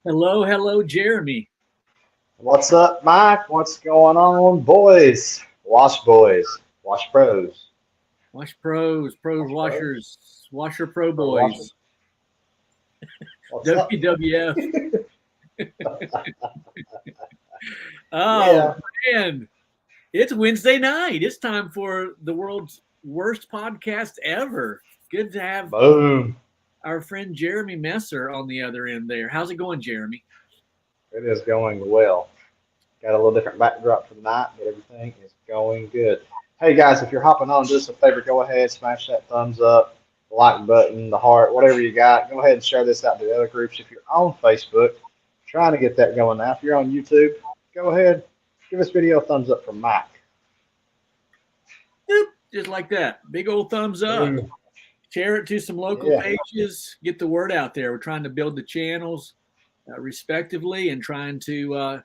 Hello, Jeremy. What's up, Mike? What's going on, boys? Wash pros, Wash Pros, Pros wash pros, Washers, Washer Pro pro washers. Boys, What's up? WWF. Oh, Yeah, man. It's Wednesday night. It's time for the world's worst podcast ever. Good to have boom. our friend Jeremy Messer on the other end there. How's it going, Jeremy? It is going well. Got a little different backdrop for the night, but everything is going good. Hey guys, if you're hopping on, do us a favor, go ahead, smash that thumbs up, the like button, the heart, whatever you got. Go ahead and share this out to the other groups. If you're on Facebook, trying to get that going now. If you're on YouTube, go ahead, give this video a thumbs up from Mike. Boop, just like that. Big old thumbs up. Boom. Share it to some local Yeah. pages. Get the word out there. We're trying to build the channels respectively and trying to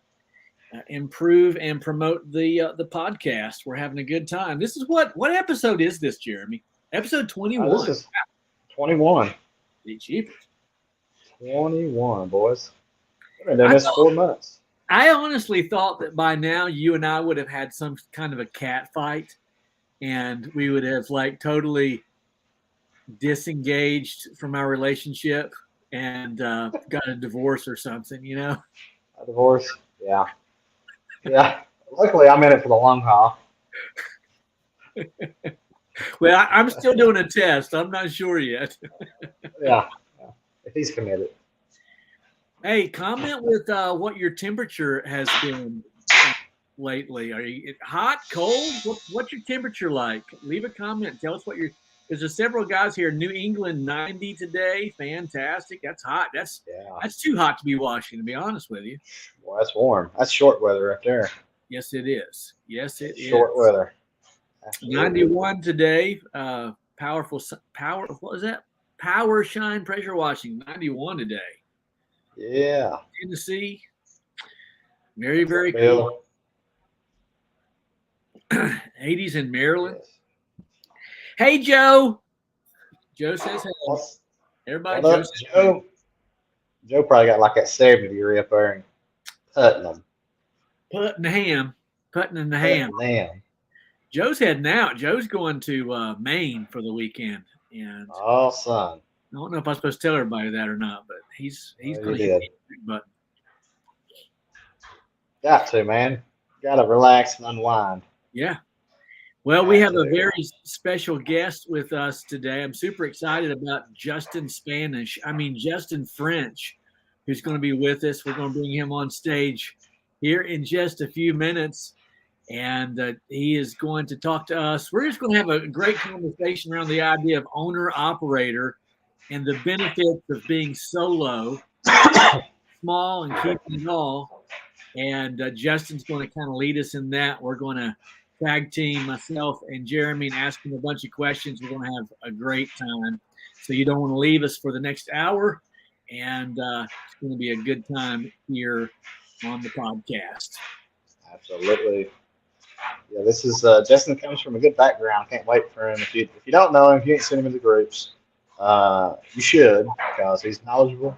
improve and promote the podcast. We're having a good time. This is what episode is this, Jeremy? Episode 21. This is 21. Jeepers. 21, boys. We've been doing I this thought, 4 months. I honestly thought that by now you and I would have had some kind of a cat fight, and we would have like totally disengaged from our relationship and got a divorce or something. A divorce. Yeah. Yeah. Luckily, I'm in it for the long haul. Well, I'm still doing a test. I'm not sure yet. Yeah. Yeah. If he's committed. Hey, comment with what your temperature has been lately. Are you hot, cold? What's your temperature like? Leave a comment. Tell us what your. There's several guys here. New England 90 today. Fantastic. That's hot. That's Yeah. too hot to be washing. To be honest with you. Well, that's warm. That's short weather right there. Yes, it is. Yes, it is. Short weather. Absolutely. 91 today. Powerful power. What was that? Power shine pressure washing. 91 today. Yeah. Tennessee. Very, What's very up, Bill? cool. 80s in Maryland. Yes. Hey, Joe. Joe says hello. What's, Everybody, what Joe up, says hello. Joe? Joe probably got like that 70 degree up there in Putnam. Putting the ham. Putting in the ham. Damn. Joe's heading out. Joe's going to Maine for the weekend. And I Oh, son. don't know if I'm supposed to tell everybody that or not, but he's Oh, going you to hit did. the big button. Got to, man. Got to relax and unwind. Yeah. Well, we have a Absolutely. very special guest with us today. I'm super excited about Justin French, who's going to be with us. We're going to bring him on stage here in just a few minutes, and he is going to talk to us. We're just going to have a great conversation around the idea of owner-operator and the benefits of being solo, small, and keeping it all. And Justin's going to kind of lead us in that. We're going to tag team myself and Jeremy and ask him a bunch of questions. We're going to have a great time. So you don't want to leave us for the next hour. And it's going to be a good time here on the podcast. Absolutely. Yeah, this is Justin comes from a good background. Can't wait for him. If you don't know him, if you ain't seen him in the groups, you should because he's knowledgeable,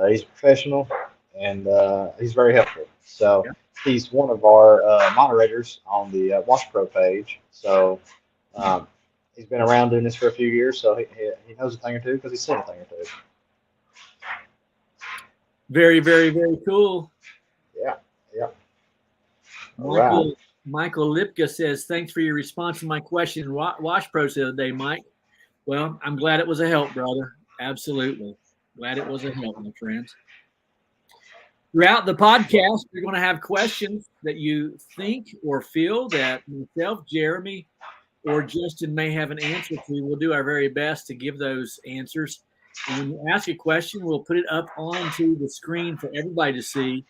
he's professional, and he's very helpful. So Yeah. he's one of our moderators on the Wash Pro page. So he's been around doing this for a few years, so he knows a thing or two because he's seen a thing or two. Very, very, very cool. Yeah, yeah. All right. Michael Lipka says, thanks for your response to my question. Wash Pro the other day, Mike. Well, I'm glad it was a help, brother. Absolutely. Glad it was a help, my friends. Throughout the podcast, we're going to have questions that you think or feel that myself, Jeremy, or Justin may have an answer to. We'll do our very best to give those answers. And when you ask a question, we'll put it up onto the screen for everybody to see.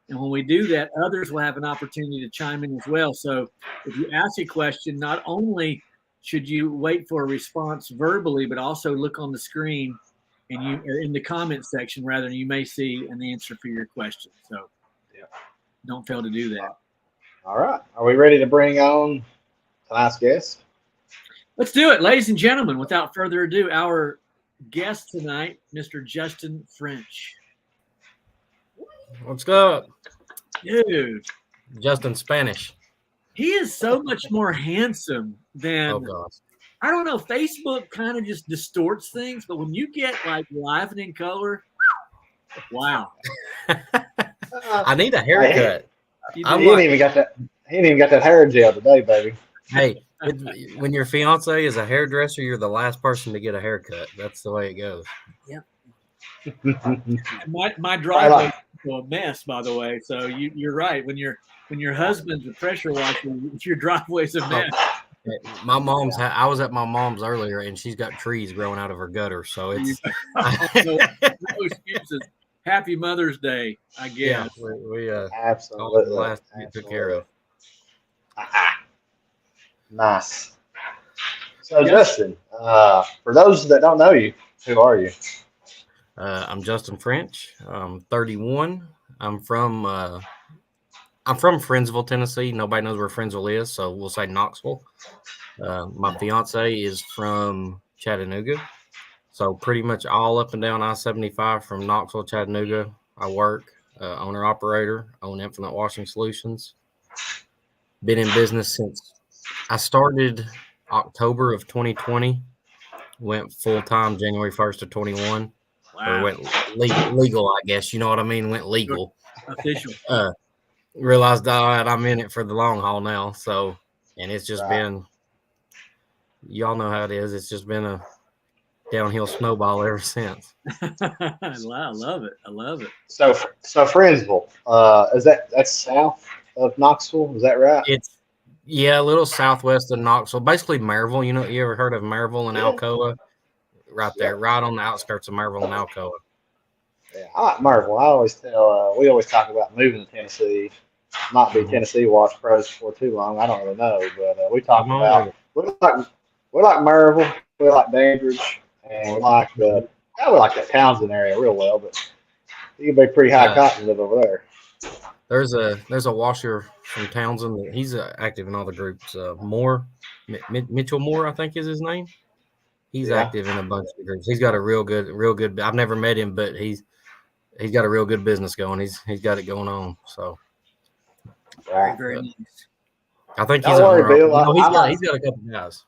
And when we do that, others will have an opportunity to chime in as well. So if you ask a question, not only should you wait for a response verbally, but also look on the screen and you are in the comment section, rather, and you may see an answer for your question. So Yeah. don't fail to do that. All right. Are we ready to bring on tonight's guest? Let's do it, ladies and gentlemen. Without further ado, our guest tonight, Mr. Justin French. What's up? Dude, Justin Spanish. he is so much more handsome than, Oh, gosh. I don't know, Facebook kind of just distorts things, but when you get like live and in color, wow. I need a Hey, haircut. You I'm he do. ain't like, even got that. He ain't even got that hair gel today, baby. hey, when your fiance is a hairdresser, you're the last person to get a haircut. That's the way it goes. Yeah. Probably My driveway like, is a mess, by the way. So you're right. When your husband's a pressure washer, your driveway's a mess. My mom's. yeah. I was at my mom's earlier, and she's got trees growing out of her gutter. So You- it's. no, no excuses. Happy Mother's Day, I Yeah, guess. we called it the Absolutely. last to get took care Absolutely. of. Nice. So, Yeah. Justin, for those that don't know you, who are you? I'm Justin French. I'm 31. I'm from Friendsville, Tennessee. Nobody knows where Friendsville is, so we'll say Knoxville. My fiance is from Chattanooga, so pretty much all up and down I-75 from Knoxville, Chattanooga. I work owner operator, own Infinite Washing Solutions. Been in business since I started October of 2020. Went full time January 1st of 21, or Wow. went legal, I guess. You know what I mean? Went legal. Official. Realized I'm in it for the long haul now. So, and it's just Right. been, y'all know how it is. It's just been a downhill snowball ever since. I love it. I love it. So Friendsville, is that's south of Knoxville? Is that right? It's a little southwest of Knoxville, basically Maryville. You know, you ever heard of Maryville and Yeah. Alcoa? Right there, Yep. right on the outskirts of Maryville and Alcoa. Yeah. I like Marvel. I always tell. We always talk about moving to Tennessee. Not be Mm-hmm. Tennessee Wash Pros for too long. I don't really know, but we talk Come on with about it. we like Maryville, we like Dandridge, and we like we like that Townsend area real well. But you can be pretty high cotton live over there. There's a washer from Townsend. He's active in all the groups. Moore, Mitchell Moore, I think is his name. He's Yeah. active in a bunch of groups. He's got a real good. I've never met him, but he's got a real good business going. He's got it going on. So Very, Right. very nice. I think he's Don't an worry, owner. Bill. No, I he's got a couple guys.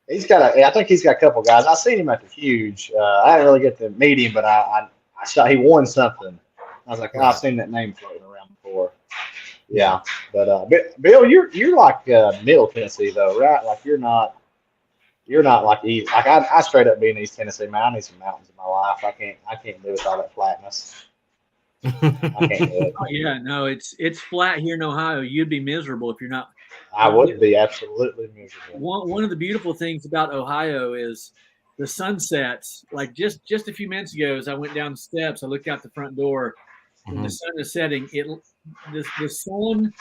I think he's got a couple guys. I seen him at the Huge. I didn't really get to meet him, but I saw he won something. I was like, oh, I've seen that name floating around before. Yeah, but Bill, you're like Middle Tennessee though, right? Like you're not like East. Like I straight up being East Tennessee, man. I need some mountains in my life. I can't do with all that flatness. I can't do it. Oh, yeah, no, it's flat here in Ohio. You'd be miserable if you're not. I would be absolutely miserable. One of the beautiful things about Ohio is the sunsets. Like just a few minutes ago, as I went down the steps, I looked out the front door. When the sun is setting, the sun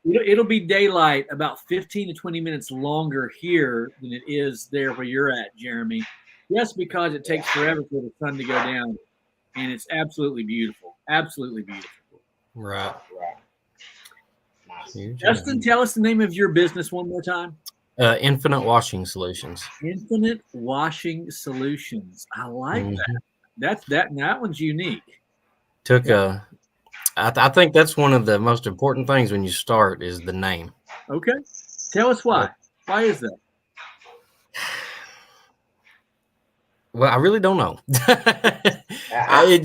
it'll be daylight about 15 to 20 minutes longer here than it is there where you're at, Jeremy. Just because it takes forever for the sun to go down, and it's absolutely beautiful. Absolutely beautiful. Right. Right. Nice. Justin, tell us the name of your business one more time. Infinite Washing Solutions. Infinite Washing Solutions. I like that. That one's unique. Took I think that's one of the most important things when you start is the name. Okay. Tell us why. Why is that? Well, I really don't know. I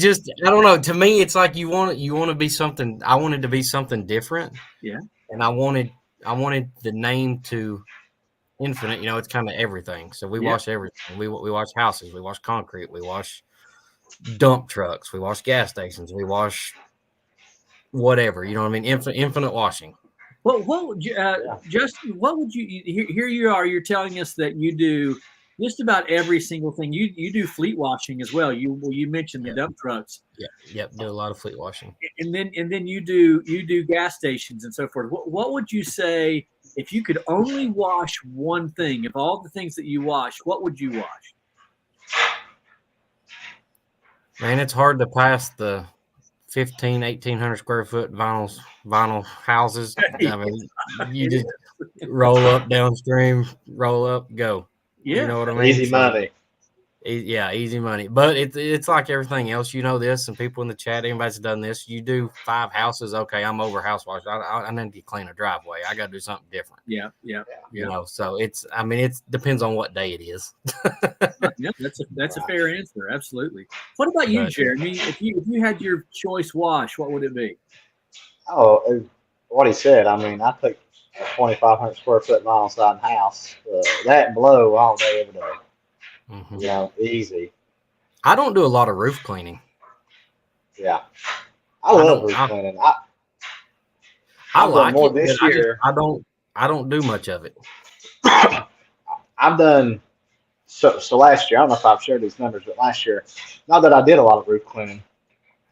don't know. To me, it's like you want to be something. I wanted to be something different. Yeah. And I wanted the name to infinite. You know, it's kind of everything. So we wash everything. We wash houses. We wash concrete. We wash dump trucks. We wash gas stations. We wash whatever. You know what I mean? Infinite washing. Well, what would you, Justin? What would you? Here you are. You're telling us that you do just about every single thing. You do fleet washing as well. You mentioned the dump trucks. Yep. Do a lot of fleet washing. And then you do gas stations and so forth. What would you say if you could only wash one thing? Of all the things that you wash, what would you wash? Man, it's hard to pass the 1,800 square foot vinyl houses. I mean, you just roll up downstream, roll up, go. Yeah. You know what I mean? Easy money. Yeah, easy money. But it's like everything else. You know this, and people in the chat, anybody's done this. You do 5 houses, okay, I'm over house wash. I need to clean a driveway. I got to do something different. Yeah. You know, so it depends on what day it is. Yeah, that's a fair answer. Absolutely. What about you, Jeremy? If you had your choice wash, what would it be? Oh, what he said. I mean, I took a 2,500 square foot mile side house. That and blow all day, every day. Mm-hmm. You know, easy. I don't do a lot of roof cleaning. Yeah, I love roof cleaning. I've done more this year. I don't do much of it. I've done so last year. I don't know if I've shared these numbers, but last year, not that I did a lot of roof cleaning.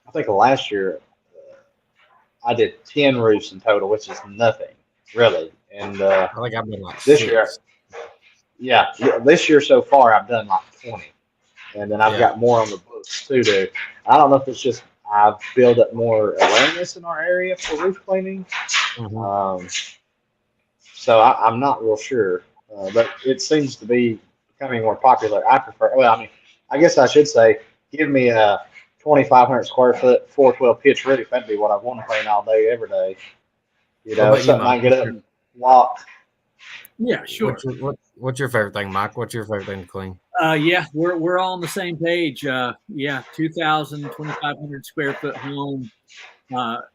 I think last year I did 10 roofs in total, which is nothing really. And I think I've done like this 6. year. Yeah, this year so far I've done like 20, and then I've got more on the books to do. I don't know if it's just I've built up more awareness in our area for roof cleaning. Mm-hmm. So I'm not real sure, but it seems to be becoming more popular. I prefer. Well, I mean, I guess I should say, give me a 2,500 square foot 412 pitch roof. That'd be what I want to clean all day, every day. You know, something I can get up and walk. Yeah, sure. What's your favorite thing, Mike? What's your favorite thing to clean? Yeah, we're all on the same page. Yeah, 2,500 square foot home,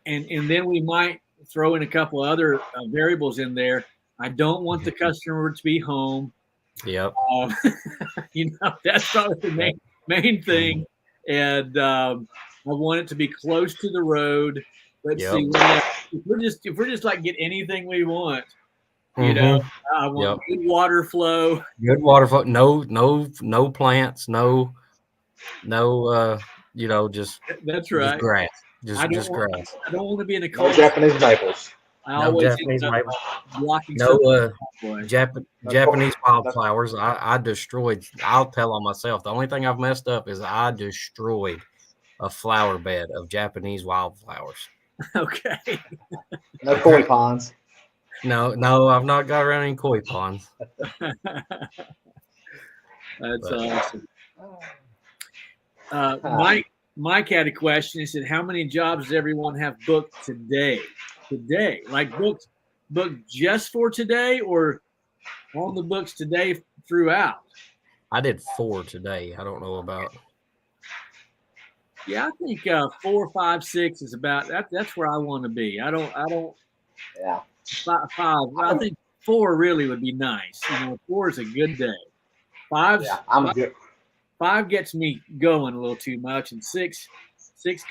and then we might throw in a couple other variables in there. I don't want the customer to be home. Yep. You know, that's probably the main thing, and I want it to be close to the road. Let's see, if we're just like get anything we want. You know, I want good water flow. Good water flow. No plants. No. You know, just that's right. Just grass. Just grass. I don't want to be in a cold. No Japanese maples. No Japanese maples. No Japanese wildflowers. I destroyed. I'll tell on myself. The only thing I've messed up is I destroyed a flower bed of Japanese wildflowers. Okay. No koi ponds. No, I've not got around any koi ponds. That's awesome. Mike had a question. He said, "How many jobs does everyone have booked today? Like booked just for today, or on the books today throughout?" I did 4 today. I don't know about. Yeah, I think 4, 5, 6 is about that. That's where I want to be. I don't. Yeah. 5. I think 4 really would be nice. You know, 4 is a good day. 5. Yeah, I'm good. 5 gets me going a little too much, and 6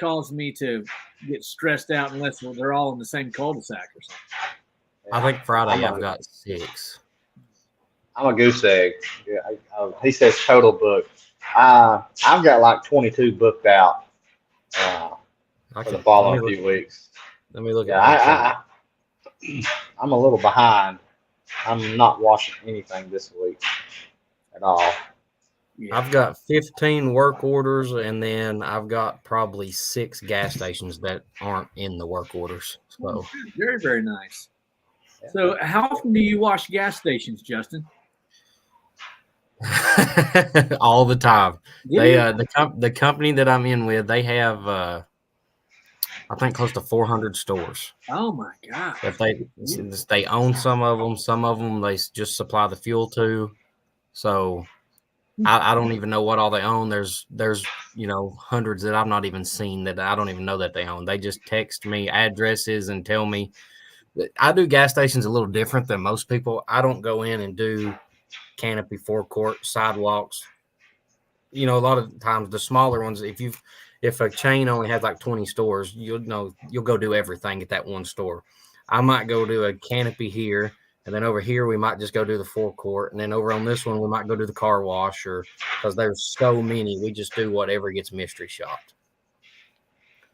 causes me to get stressed out unless they're all in the same cul-de-sac or something. I think Friday I've got 6. I'm a goose egg. Yeah, he says total book. I've got like 22 booked out for the following few weeks. Let me look at I'm a little behind. I'm not washing anything this week at all. Yeah. I've got 15 work orders, and then I've got probably 6 gas stations that aren't in the work orders. So very, very nice. So how often do you wash gas stations, Justin? All the time. The company that I'm in with, they have I think close to 400 stores. Oh my God! If they own some of them they just supply the fuel to. So I don't even know what all they own. There's hundreds that I've not even seen that I don't even know that they own. They just text me addresses and tell me. I do gas stations a little different than most people. I don't go in and do canopy, forecourt, sidewalks. You know, a lot of times the smaller ones, if a chain only has like 20 stores, you'll go do everything at that one store. I might go do a canopy here, and then over here we might just go do the forecourt, and then over on this one we might go do the car wash, or because there's so many, we just do whatever gets mystery shopped.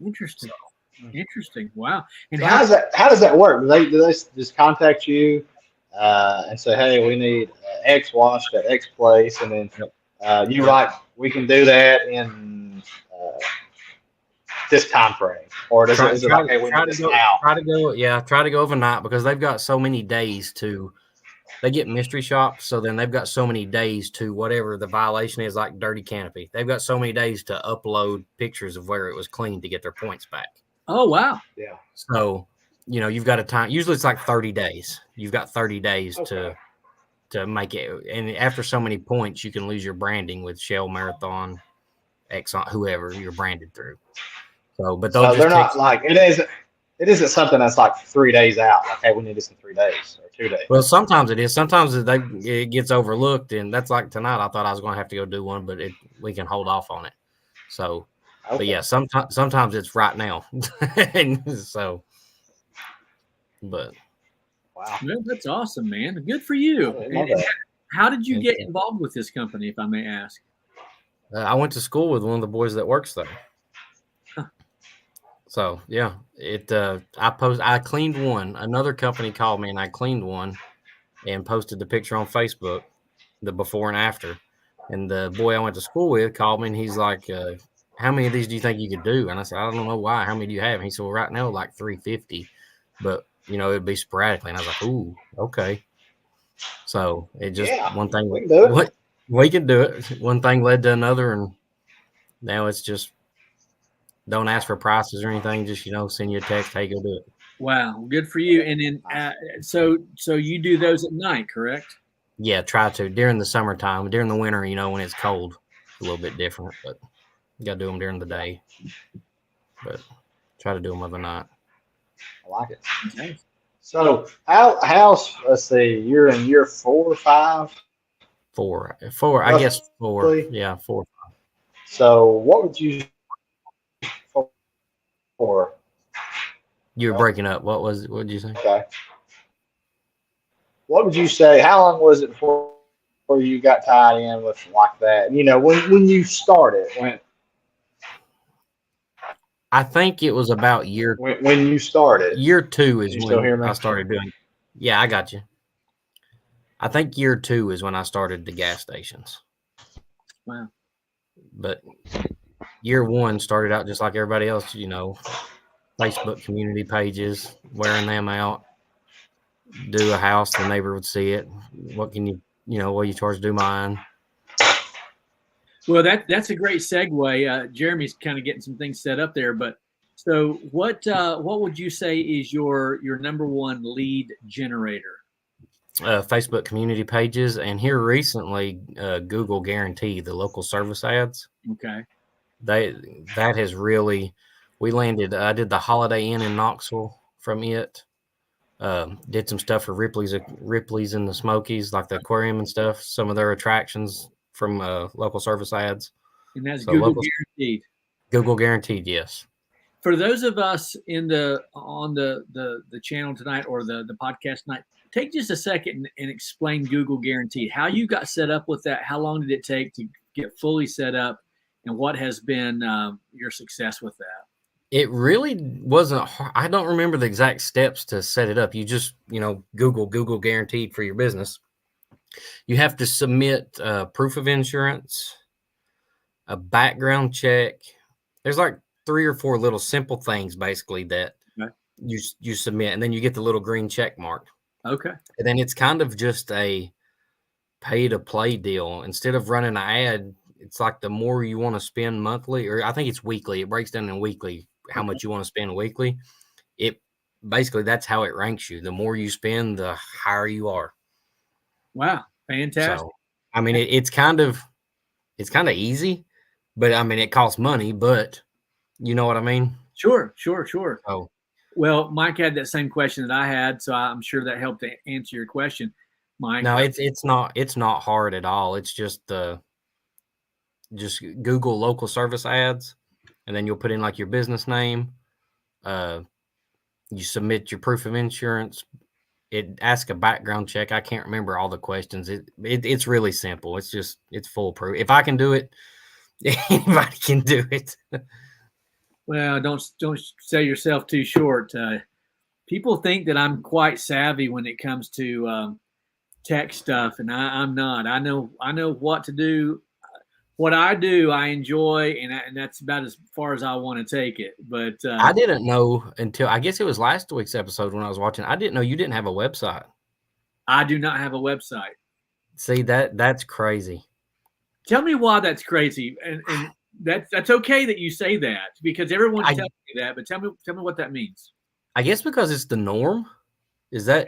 Interesting. Wow. And so how does that work? Do they just contact you and say, hey, we need X washed at X place, and then you write, we can do that in this time frame, or does it like, hey, we need this now? Try to go overnight, because they've got so many days to they get mystery shops. So then they've got so many days to whatever the violation is, like dirty canopy. They've got so many days to upload pictures of where it was cleaned to get their points back. Oh, wow. Yeah. So, you've got a time. Usually it's like 30 days. You've got 30 days Okay. to make it. And after so many points, you can lose your branding with Shell, Marathon, Exxon, whoever you're branded through. So, but they'll So they're just not text. like it isn't something that's like 3 days out. Like, hey, we need this in 3 days or 2 days. Well, sometimes it is. Sometimes it gets overlooked, and that's like tonight. I thought I was going to have to go do one, but we can hold off on it. So, Okay. but yeah, sometimes it's right now. And so, but Wow. Well, that's awesome, man. Good for you. I didn't know And that. how did you Thank get you. involved with this company, if I may ask? I went to school with one of the boys that works there. Huh. So yeah, I cleaned one. Another company called me and I cleaned one and posted the picture on Facebook, the before and after. And the boy I went to school with called me and he's like, how many of these do you think you could do? And I said, I don't know why. How many do you have? And he said, well, right now, like 350, but it'd be sporadically. And I was like, ooh, okay. So it just one thing, we can do it. what we can do it. One thing led to another. And now it's just, don't ask for prices or anything. Just, send you a text. Hey, go do it. Wow, good for you. And then, so you do those at night, correct? Yeah, try to during the summertime. During the winter, when it's cold, it's a little bit different. But you got to do them during the day. But try to do them overnight. I like it. Okay. So how's let's see, you're in year 4 or 5? Four. I guess 4. Roughly. Yeah, 4. So what would you for? You were breaking up. What did you say? Okay. What would you say? How long was it before you got tied in with like that? When you started, I think it was about year when you started. Year 2 is you still hear when me? I started doing. Yeah, I got you. I think year 2 is when I started the gas stations. Wow. But year 1 started out just like everybody else, Facebook community pages, wearing them out, do a house, the neighbor would see it. What can what you charge to do mine? Well, that's a great segue. Jeremy's kind of getting some things set up there, but so what would you say is your number one lead generator? Facebook community pages, and here recently, Google Guarantee, the local service ads. Okay. That has really, we landed. I did the Holiday Inn in Knoxville from it. Did some stuff for Ripley's in the Smokies, like the aquarium and stuff. Some of their attractions from local service ads. And that's Google Guaranteed. Google Guaranteed, yes. For those of us on the channel tonight or the podcast tonight, take just a second and explain Google Guaranteed. How you got set up with that? How long did it take to get fully set up, and what has been your success with that? It really wasn't hard. I don't remember the exact steps to set it up. You just, Google Guaranteed for your business. You have to submit proof of insurance, a background check. There's like 3 or 4 little simple things basically that you submit, and then you get the little green check mark. Okay. And then it's kind of just a pay to play deal. Instead of running an ad, it's like the more you want to spend monthly, or I think it's weekly. It breaks down in weekly how much you want to spend weekly. It basically, that's how it ranks you. The more you spend, the higher you are. Wow, fantastic. So, I mean, it's kind of easy, but I mean, it costs money, but you know what I mean? Sure. Oh, Well, Mike had that same question that I had, so I'm sure that helped to answer your question, Mike. no, it's not hard at all. It's just just Google local service ads, and then you'll put in like your business name. You submit your proof of insurance. It asks a background check. I can't remember all the questions. It's really simple. It's foolproof. If I can do it, anybody can do it. Well, don't sell yourself too short. People think that I'm quite savvy when it comes to tech stuff, and I'm not. I know what to do. What I do, I enjoy, and that's about as far as I want to take it. But I didn't know until I guess it was last week's episode when I was watching. I didn't know you didn't have a website. I do not have a website. See, that's crazy. Tell me why that's crazy, and that's okay that you say that because everyone's I telling you that. But tell me what that means. I guess because it's the norm. Is Okay,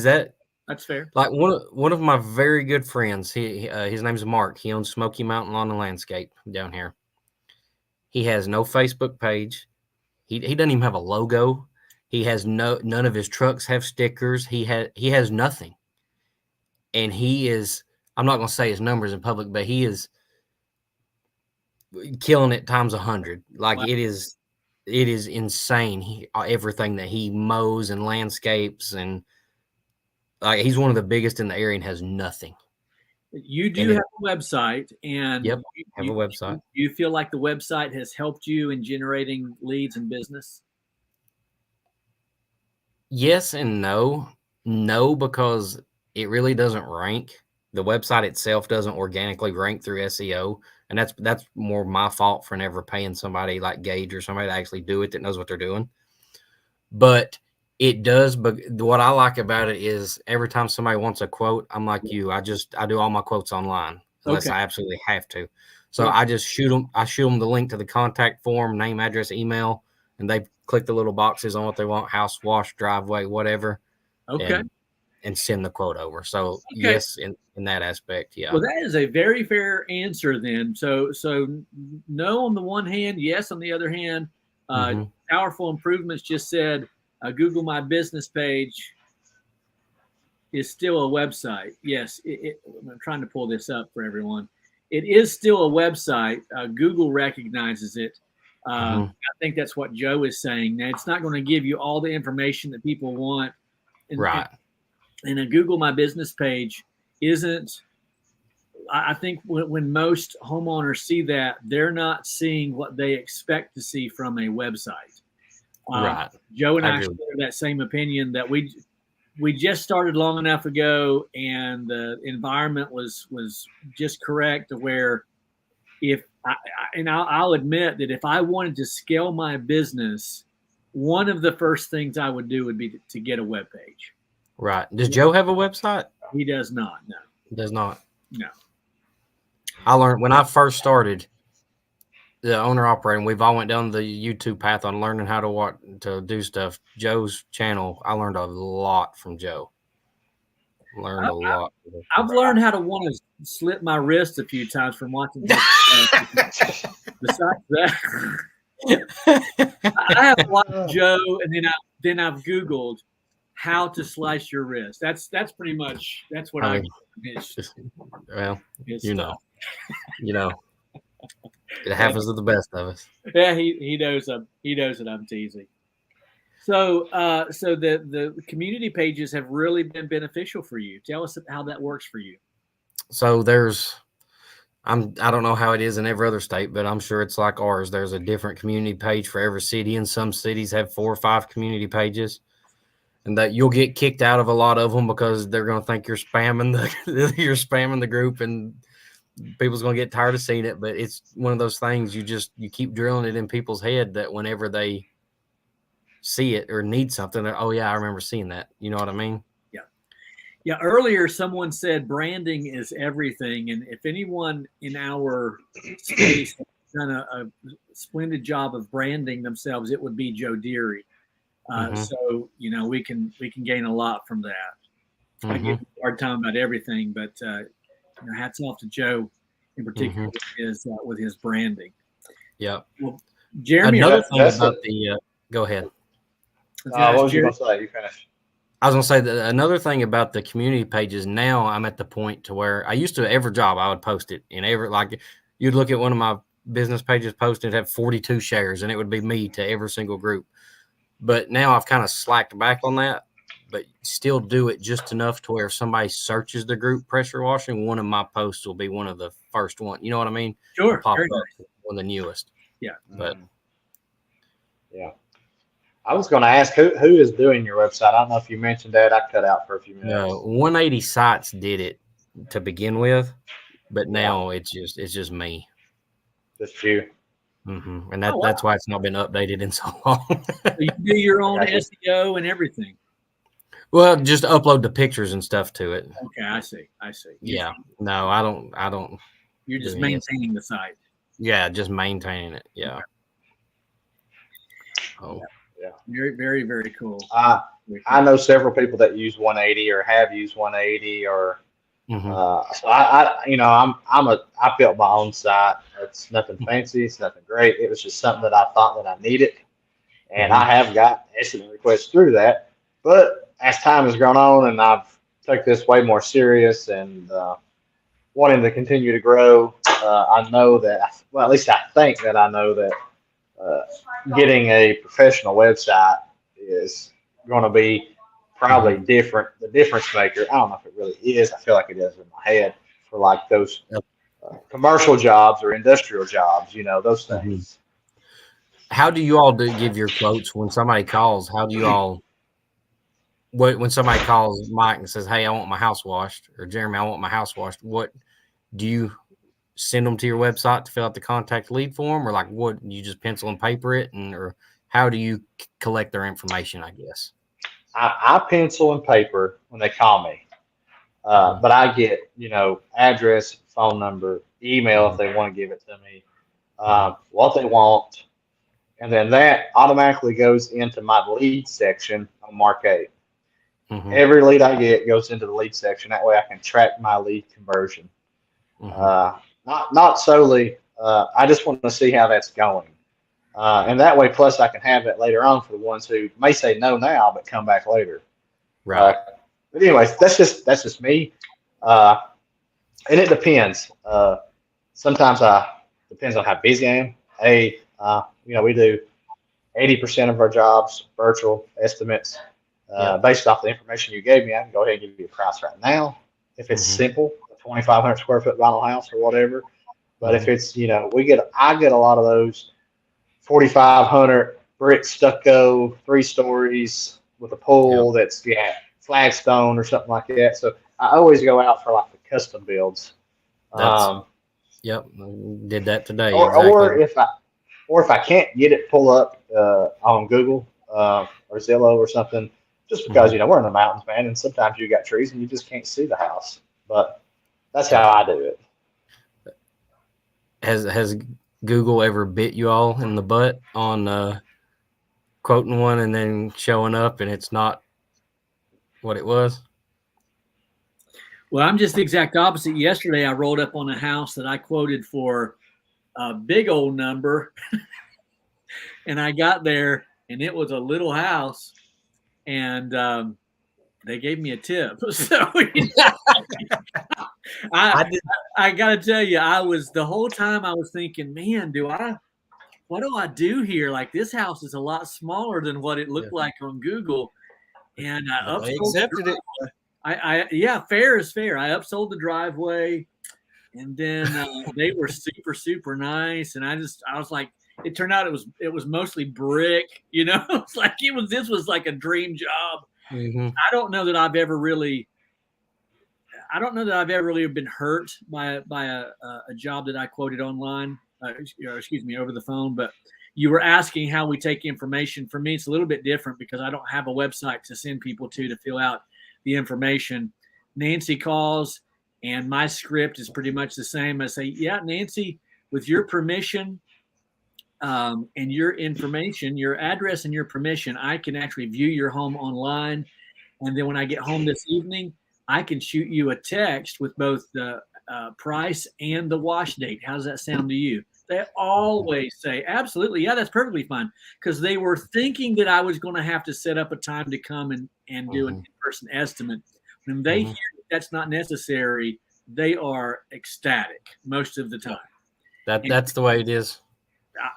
that that's fair. like one of my very good friends? His name's Mark. He owns Smoky Mountain Lawn and Landscape down here. He has no Facebook page. He doesn't even have a logo. He has none of his trucks have stickers. He has nothing. And he is, I'm not going to say his numbers in public, but he is killing it times 100. Like Wow. it is insane. Everything that he mows and landscapes, and like he's one of the biggest in the area and has nothing. You do And have a website, and yep, have a website. you feel like the website has helped you in generating leads and business? Yes and no. No, because it really doesn't rank. The website itself doesn't organically rank through SEO, and that's more my fault for never paying somebody like Gage or somebody to actually do it that knows what they're doing. But it does. But what I like about it is every time somebody wants a quote, I'm like you. I do all my quotes online unless Okay. I absolutely have to. So Yeah. I just shoot them. I shoot them the link to the contact form, name, address, email, and they click the little boxes on what they want: house, wash, driveway, whatever, Okay. and send the quote over. So Okay. yes, in that aspect, yeah. Well, that is a very fair answer then. So no on the one hand, yes on the other hand. Mm-hmm. Powerful Improvements just said Google My Business page is still a website. Yes, I'm trying to pull this up for everyone. It is still a website. Google recognizes it. Mm-hmm. I think that's what Joe is saying. Now, it's not going to give you all the information that people want. Right. And a Google My Business page isn't. I think when most homeowners see that, they're not seeing what they expect to see from a website. Right. Joe and I agree. share that same opinion that we just started long enough ago, and the environment was just correct to where if I'll admit that if I wanted to scale my business, one of the first things I would do would be to get a web page. Right. Does Joe have a website? He does not. No. Does not. No. I learned when I first started the owner operator, and we've all went down the YouTube path on learning how to do stuff. Joe's channel, I learned a lot from Joe. Learned a lot. I've learned how to want to slip my wrist a few times from watching his stuff. Besides that, I have watched Joe, and then I've Googled how to slice your wrist. That's pretty much what I get from well, his you stuff. know, it happens to the best of us. Yeah, he knows that I'm teasing. So the community pages have really been beneficial for you. Tell us how that works for you. So I don't know how it is in every other state, but I'm sure it's like ours. There's a different community page for every city, and some cities have 4 or 5 community pages, and that you'll get kicked out of a lot of them because they're going to think you're spamming the group, and people's going to get tired of seeing it. But it's one of those things you keep drilling it in people's head that whenever they see it or need something, oh yeah, I remember seeing that. You know what I mean? Yeah. Earlier, someone said branding is everything, and if anyone in our space has done a splendid job of branding themselves, it would be Joe Deary. So we can gain a lot from that. I give him a hard time about everything, but hats off to Joe in particular with his branding. Yeah. Well, Jeremy, another thing about go ahead. What was you going to say? You finish. I was going to say that another thing about the community pages, now I'm at the point to where I used to, every job I would post it in like you'd look at one of my business pages posted, have 42 shares, and it would be me to every single group. But now I've kind of slacked back on that, but still do it just enough to where if somebody searches the group pressure washing, one of my posts will be one of the first one. You know what I mean? Sure. Pop up, one of the newest. Yeah. But yeah. I was going to ask who is doing your website. I don't know if you mentioned that. I cut out for a few minutes. No, 180 sites did it to begin with, but now it's just me. Just you. And that's why it's not been updated in so long. So you do your own SEO and everything. Well, just upload the pictures and stuff to it. Okay, I see. Yeah. No, I don't You're do just any of maintaining the site. Yeah, just maintaining it. Yeah. Okay. Oh. Yeah. Very, very, very cool. I know several people that use 180 or have used 180 or Mm-hmm. so I built my own site. It's nothing fancy. It's nothing great. It was just something that I thought that I needed, and I have got estimate requests through that. But as time has gone on, and I've took this way more serious and wanting to continue to grow, I know that. Well, at least I think that I know that uh, getting a professional website is going to be probably different, the difference maker. I don't know if it really is. I feel like it is in my head for like those Yep. commercial jobs or industrial jobs, those Mm-hmm. things. How do you all give your quotes when somebody calls? How do you all when somebody calls Mike and says, "Hey, I want my house washed," or Jeremy, I want my house washed? What do you send them to your website to fill out the contact lead form, or like what you just pencil and paper it, and or how do you collect their information? I guess. I pencil and paper when they call me, but I get, address, phone number, email if they want to give it to me, what they want, and then that automatically goes into my lead section on Mark 8. Every lead I get goes into the lead section. That way I can track my lead conversion. Not solely. I just want to see how that's going, and that way, plus I can have it later on for the ones who may say no now but come back later. Right. But anyways, that's just me, and it depends. Sometimes I depends on how busy I am. We do 80% of our jobs virtual estimates. Based off the information you gave me, I can go ahead and give you a price right now. If it's simple, a 2,500 square foot vinyl house or whatever. But if it's, I get a lot of those 4,500 brick stucco, 3 stories with a pool that's flagstone or something like that. So I always go out for like the custom builds. Yep, did that today. Or exactly. or if I can't get it pull up on Google or Zillow or something, just because we're in the mountains, man, and sometimes you got trees and you just can't see the house. But that's how I do it. Has Google ever bit you all in the butt on quoting one and then showing up and it's not what it was? Well, I'm just the exact opposite. Yesterday, I rolled up on a house that I quoted for a big old number, and I got there, and it was a little house, and they gave me a tip. So I got to tell you, I was the whole time I was thinking, man, what do I do here? Like this house is a lot smaller than what it looked like on Google, and I They upsold the accepted it. yeah, fair is fair. I upsold the driveway, and then they were super, super nice. And I was like, it turned out it was mostly brick. It's like this was like a dream job. I don't know that I've ever really been hurt by a job that I quoted online. Excuse me, over the phone. But you were asking how we take information. For me, it's a little bit different because I don't have a website to send people to fill out the information. Nancy calls, and my script is pretty much the same. I say, yeah, Nancy, with your permission and your information, your address and your permission, I can actually view your home online. And then when I get home this evening, I can shoot you a text with both the price and the wash date. How does that sound to you? They always say, absolutely. Yeah, that's perfectly fine. Because they were thinking that I was going to have to set up a time to come and do an in-person estimate. When they hear that's not necessary, they are ecstatic most of the time. That's the way it is.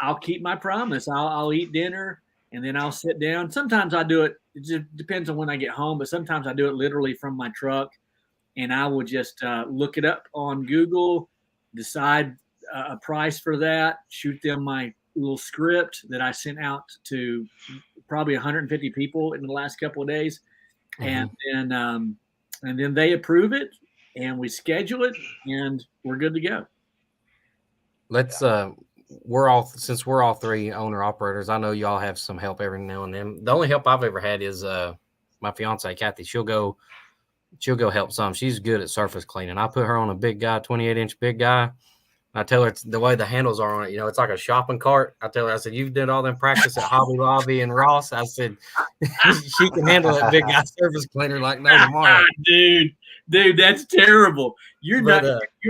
I'll keep my promise. I'll eat dinner and then I'll sit down. Sometimes I do it. It just depends on when I get home, but sometimes I do it literally from my truck, and I will just look it up on Google, decide a price for that, shoot them my little script that I sent out to probably 150 people in the last couple of days, and then they approve it, and we schedule it, and we're good to go. Let's since we're all 3 owner operators, I know y'all have some help every now and then. The only help I've ever had is my fiance Kathy, she'll go help some. She's good at surface cleaning. I put her on a big guy, 28-inch big guy. I tell her it's the way the handles are on it, it's like a shopping cart. I tell her, I said, you did all them practice at Hobby Lobby and Ross. I said, she can handle that big guy surface cleaner like no tomorrow. Dude, that's terrible. You'll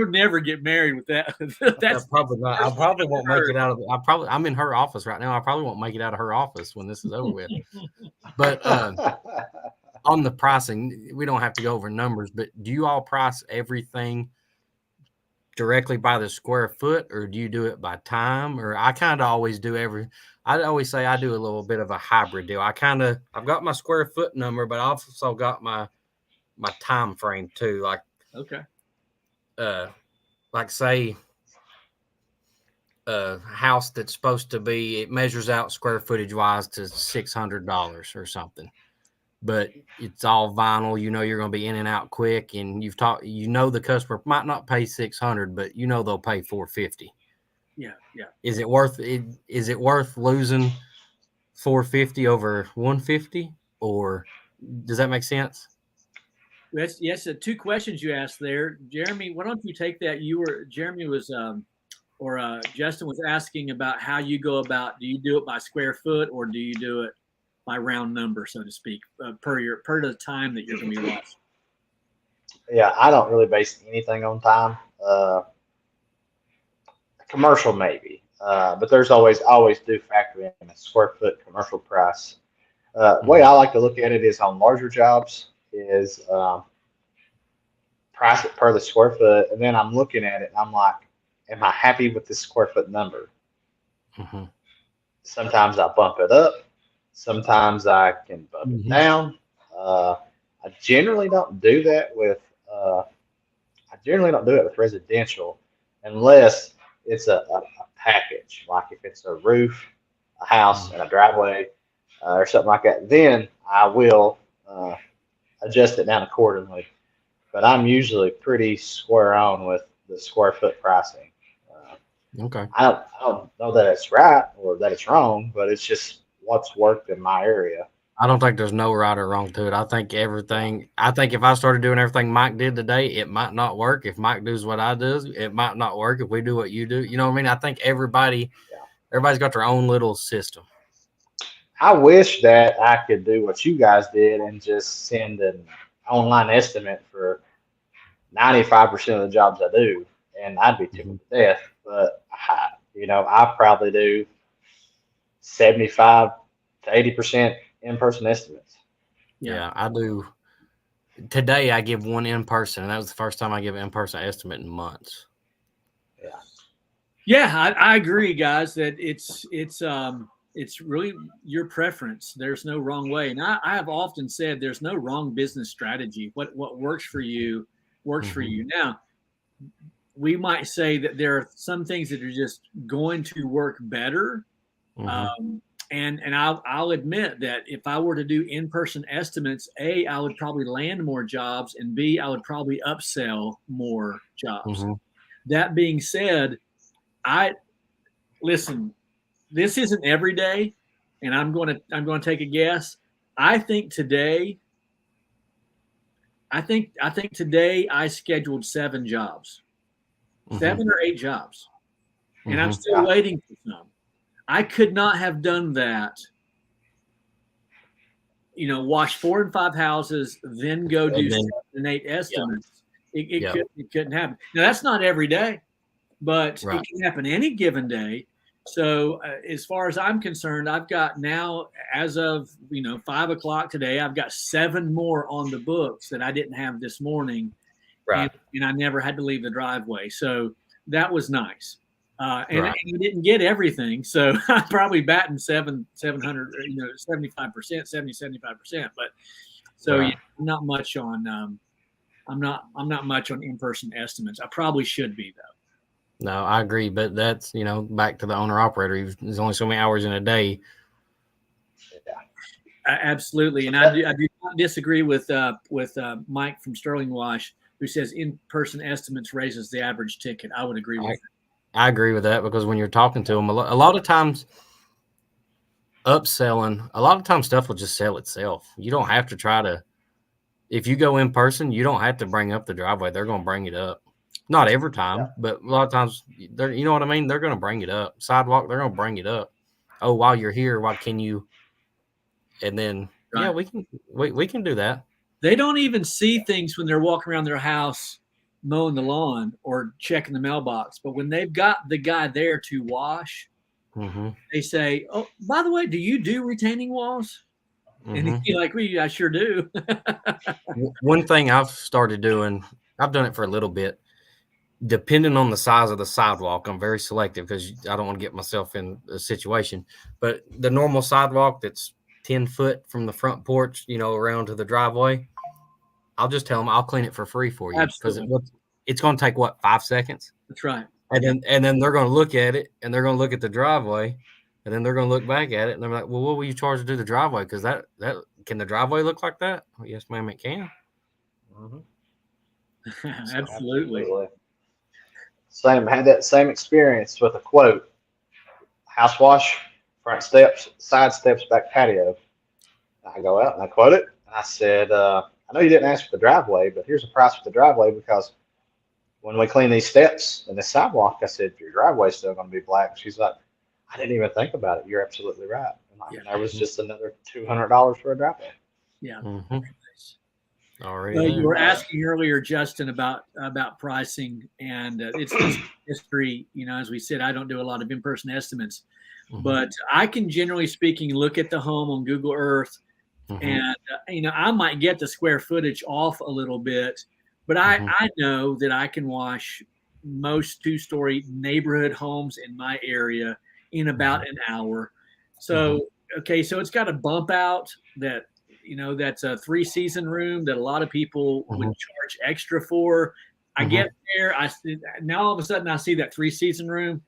never get married with that. That's probably not. I probably won't make it out of. I'm in her office right now. I probably won't make it out of her office when this is over with. But on the pricing, we don't have to go over numbers. But do you all price everything directly by the square foot, or do you do it by time? Or I kind of always do I always say I do a little bit of a hybrid deal. I've got my square foot number, but I've also got my time frame too. Like, okay. Like say a house that's supposed to be, it measures out square footage wise to $600 or something, but it's all vinyl. You're going to be in and out quick, and the customer might not pay 600, but they'll pay 450. Yeah. Is it worth losing 450 over 150, or does that make sense? Yes. Two questions you asked there, Jeremy. Why don't you take that? Jeremy was, Justin was asking about how you go about. Do you do it by square foot, or do you do it by round number, so to speak, per the time that you're going to be watching? Yeah, I don't really base anything on time. Commercial maybe, but there's always do factor in a square foot commercial price. Way I like to look at it is on larger jobs is price it per the square foot, and then I'm looking at it and I'm like, am I happy with this square foot number? Mm-hmm. Sometimes I bump it up, sometimes I can bump it down. I generally don't do that with residential unless it's a package, like if it's a roof, a house, and a driveway, or something like that. Then I will adjust it down accordingly. But I'm usually pretty square on with the square foot pricing. Okay. I don't know that it's right or that it's wrong, but it's just what's worked in my area. I don't think there's no right or wrong to it. I think if I started doing everything Mike did today, it might not work. If Mike does what I do, it might not work. If we do what you do, you know what I mean? I think everybody's got their own little system. I wish that I could do what you guys did and just send an online estimate for 95% of the jobs I do, and I'd be tickled to death. But I probably do 75 to 80% in-person estimates. Yeah, I do. Today I give one in person, and that was the first time I give an in-person estimate in months. Yeah, I agree, guys, that it's really your preference. There's no wrong way. And I have often said there's no wrong business strategy. What works for you works for you. Now, we might say that there are some things that are just going to work better. And I'll admit that if I were to do in-person estimates, A, I would probably land more jobs, and B, I would probably upsell more jobs. That being said, listen, this isn't every day, and I'm going to take a guess. I think today I scheduled 7 jobs, 7 or 8 jobs, and I'm still waiting for some. I could not have done that. Watch 4 and 5 houses, then go do 7 and 8 estimates. It couldn't happen. Now that's not every day, but it can happen any given day. So as far as I'm concerned, I've got now, as of 5 o'clock today, I've got 7 more on the books that I didn't have this morning, and I never had to leave the driveway. So that was nice. And you didn't get everything, so I'm probably batting 700, 75%, 75%. But so I'm not much on I'm not much on in-person estimates. I probably should be though. No, I agree, but that's back to the owner operator. There's only so many hours in a day. Absolutely, and I do not disagree with Mike from Sterling Wash, who says in-person estimates raises the average ticket. I would agree with that. I agree with that, because when you're talking to them, a lot of times upselling, a lot of times stuff will just sell itself. You don't have to try to. If you go in person, you don't have to bring up the driveway. They're going to bring it up. Not every Yeah. time, but a lot of times, they're, you know what I mean? They're going to bring it up. Sidewalk, they're going to bring it up. Oh, while you're here, why can you? And then, yeah, Right. we can do that. They don't even see things when they're walking around their house mowing the lawn or checking the mailbox. But when they've got the guy there to wash, Mm-hmm. they say, "Oh, by the way, do you do retaining walls?" And Mm-hmm. he's like, "Well, I sure do." One thing I've started doing, I've done it for a little bit. Depending on the size of the sidewalk, I'm very selective because I don't want to get myself in a situation. But the normal sidewalk that's 10 foot from the front porch, around to the driveway, I'll just tell them I'll clean it for free for you because Absolutely. it's going to take 5 seconds, That's right. and then they're going to look at it and they're going to look at the driveway, and then they're going to look back at it and they're like, well, what will you charge to do the driveway? Because that can the driveway look like that? Well, yes, ma'am, it can. Mm-hmm. Absolutely. Had that same experience with a quote. House wash, front steps, side steps, back patio. I go out and I quote it. And I said, I know you didn't ask for the driveway, but here's the price for the driveway because when we clean these steps and the sidewalk, I said, your driveway's still going to be black. And she's like, I didn't even think about it. You're absolutely right. And there was just another $200 for a driveway. Yeah. Mm-hmm. Already. Well, you were asking earlier, Justin, about pricing, and it's just history. As we said, I don't do a lot of in-person estimates, but I can, generally speaking, look at the home on Google Earth, and I might get the square footage off a little bit, but I know that I can wash most two-story neighborhood homes in my area in about an hour. So okay, so it's got a bump out that. That's a 3-season room that a lot of people would charge extra for. I get there. Now all of a sudden I see that 3-season room.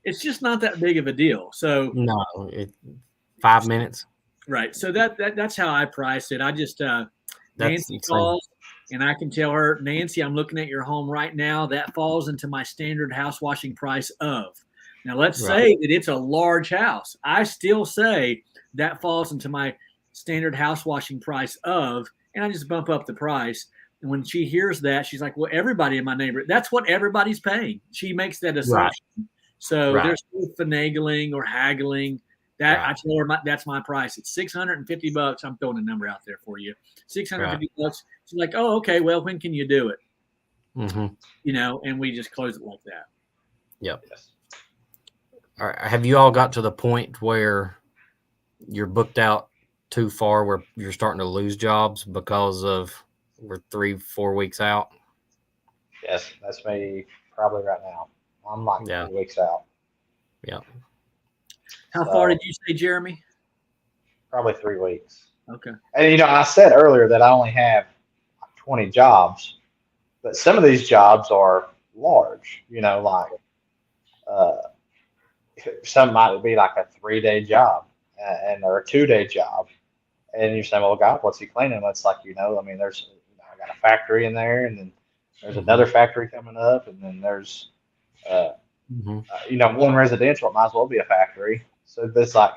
It's just not that big of a deal. So no, 5 minutes. Right. So that's how I price it. I just Nancy calls and I can tell her, Nancy, I'm looking at your home right now. That falls into my standard house washing price of. Now let's say that it's a large house. I still say that falls into my standard house washing price of, and I just bump up the price. And when she hears that, she's like, well, everybody in my neighborhood, that's what everybody's paying. She makes that assumption. So there's no finagling or haggling. That I tell her that's my price. It's $650. I'm throwing a number out there for you. $650. She's like, oh, okay. Well, when can you do it? And we just close it like that. Yep. All right. Have you all got to the point where you're booked out too far where you're starting to lose jobs because of we're 3-4 weeks out? Yes, that's me probably right now. I'm like 3 weeks out. Yeah. How far did you say, Jeremy? Probably 3 weeks. Okay. And I said earlier that I only have 20 jobs, but some of these jobs are large. Some might be like a 3-day job or a 2-day job. And you're saying, well, God, what's he cleaning? It's like, there's, I got a factory in there, and then there's another factory coming up, and then there's, one residential. It might as well be a factory. So it's like,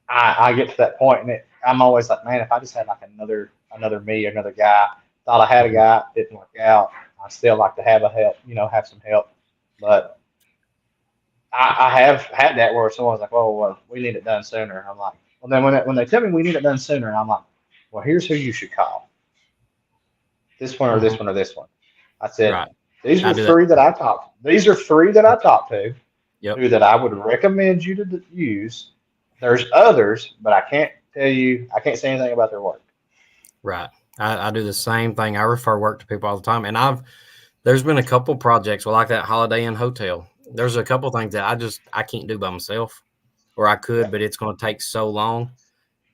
I get to that point, and I'm always like, man, if I just had like another guy, thought I had a guy, didn't work out. I still like to have have some help, but I have had that where someone's like, well, we need it done sooner. I'm like, well, then when they tell me we need it done sooner, I'm like, well, here's who you should call. This one or this one or this one. I said, these are three that I talked. These are 3 that I talked to. Who that I would recommend you to use. There's others, but I can't say anything about their work. Right. I do the same thing. I refer work to people all the time, and there's been a couple projects like that Holiday Inn Hotel. There's a couple things that I can't do by myself, or I could, but it's going to take so long.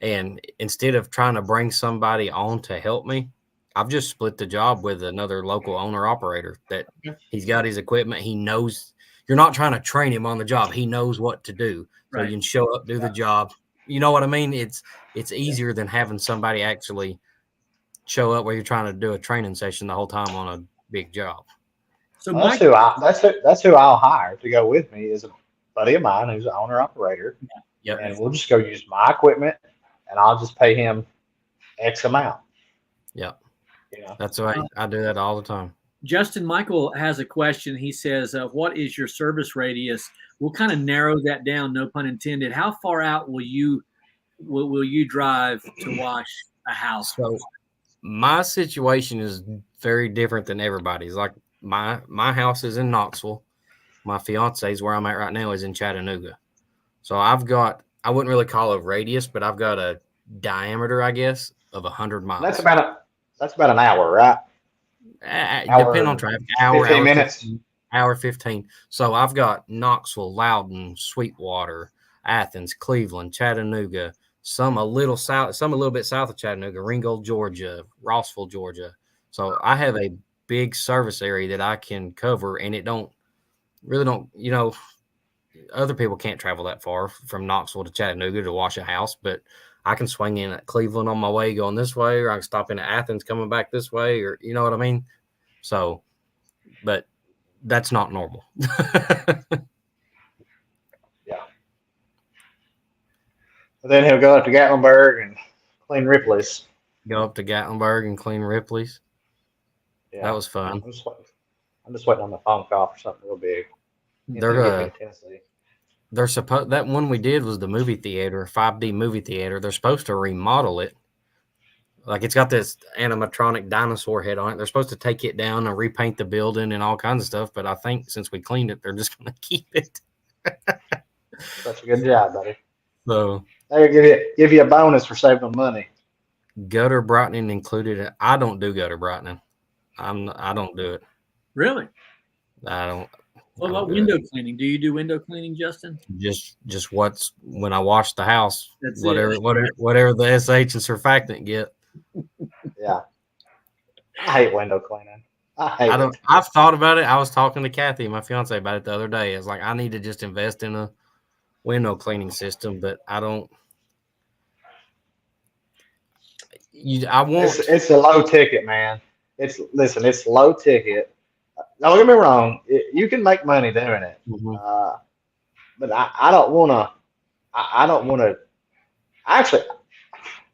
And instead of trying to bring somebody on to help me, I've just split the job with another local owner operator that he's got his equipment. He knows you're not trying to train him on the job. He knows what to do. So you can show up, do the job. You know what I mean? It's easier than having somebody actually show up where you're trying to do a training session the whole time on a big job. So that's who I'll hire to go with me is a buddy of mine who's an owner operator. Yep. and we'll just go use my equipment, and I'll just pay him X amount. Yep. You know, That's right. I do that all the time. Justin Michael has a question. He says, "What is your service radius?" We'll kind of narrow that down, no pun intended. How far out will you drive to wash a house? So my situation is very different than everybody's. Like my house is in Knoxville. My fiance's where I'm at right now is in Chattanooga. So I wouldn't really call it a radius, but I've got a diameter, I guess, of 100 that's miles. that's about an hour, right? Depending on traffic, 15 minutes. hour 15. So I've got Knoxville, Loudon, Sweetwater, Athens, Cleveland, Chattanooga, some a little bit south of Chattanooga, Ringgold, Georgia, Rossville, Georgia. So I have a big service area that I can cover, and it don't, other people can't travel that far from Knoxville to Chattanooga to wash a house, but I can swing in at Cleveland on my way going this way, or I can stop in at Athens coming back this way, or you know what I mean? So, but that's not normal. Yeah. And then he'll go up to Gatlinburg and clean Ripley's. Go up to Gatlinburg and clean Ripley's. Yeah. That was fun. I'm just waiting on the phone call for something real big. Tennessee. They're supposed, that one we did was the movie theater, 5D movie theater. They're supposed to remodel it. Like it's got this animatronic dinosaur head on it. They're supposed to take it down and repaint the building and all kinds of stuff. But I think since we cleaned it, they're just going to keep it. Such a good job, buddy. So they'll give you a bonus for saving them money. Gutter brightening included. I don't do gutter brightening. I don't do it. Really? I don't. What about window cleaning? Do you do window cleaning, Justin? Just what's when I wash the house. That's whatever the SH and surfactant get. Yeah. I hate window cleaning. I've thought about it. I was talking to Kathy, my fiance, about it the other day. It's like I need to just invest in a window cleaning system, but I don't. It's a low ticket, man. It's low ticket. Don't get me wrong. You can make money doing it, but I don't want to. I don't want to. Actually,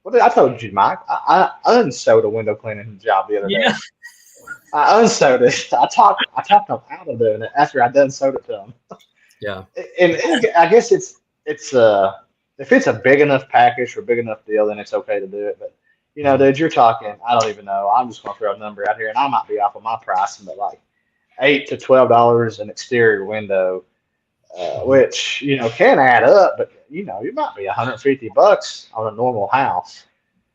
what did I told you, Mike? I unsewed a window cleaning job the other day. I unsewed it. I talked them out of doing it after I done sewed it to them. Yeah, and I guess it's if it's a big enough package or big enough deal, then it's okay to do it. But dude, you're talking. I don't even know. I'm just gonna throw a number out here, and I might be off of my pricing, but like $8 to $12 an exterior window, which can add up. But you might be $150 on a normal house.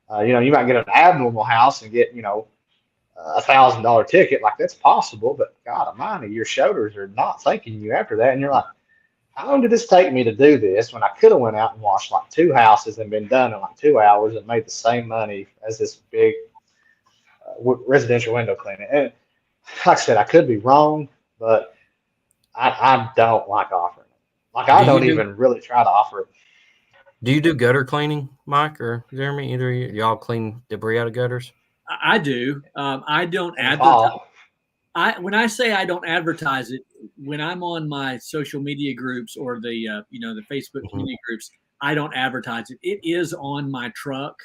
You might get an abnormal house and get $1,000 ticket. Like that's possible, but God Almighty, your shoulders are not thanking you after that, and you're like, how long did this take me to do this when I could have went out and washed like 2 houses and been done in like 2 hours and made the same money as this big residential window cleaning? And like I said, I could be wrong, but I don't like offering it. Like I don't even really try to offer it. Do you do gutter cleaning, Mike or Jeremy? Either of y'all clean debris out of gutters? I do. I don't advertise. When I say I don't advertise it, when I'm on my social media groups or the the Facebook community groups, I don't advertise it. It is on my truck,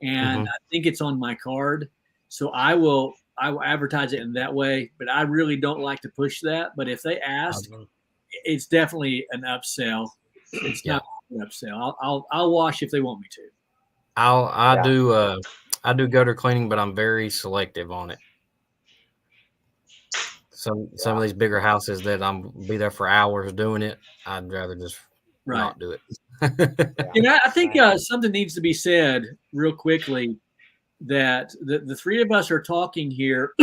and I think it's on my card, so I will advertise it in that way. But I really don't like to push that. But if they ask, it's definitely an upsell. It's not an upsell. I'll wash if they want me to. I do gutter cleaning, but I'm very selective on it. Some of these bigger houses that I'm be there for hours doing it, I'd rather just not do it. I think something needs to be said real quickly that the three of us are talking here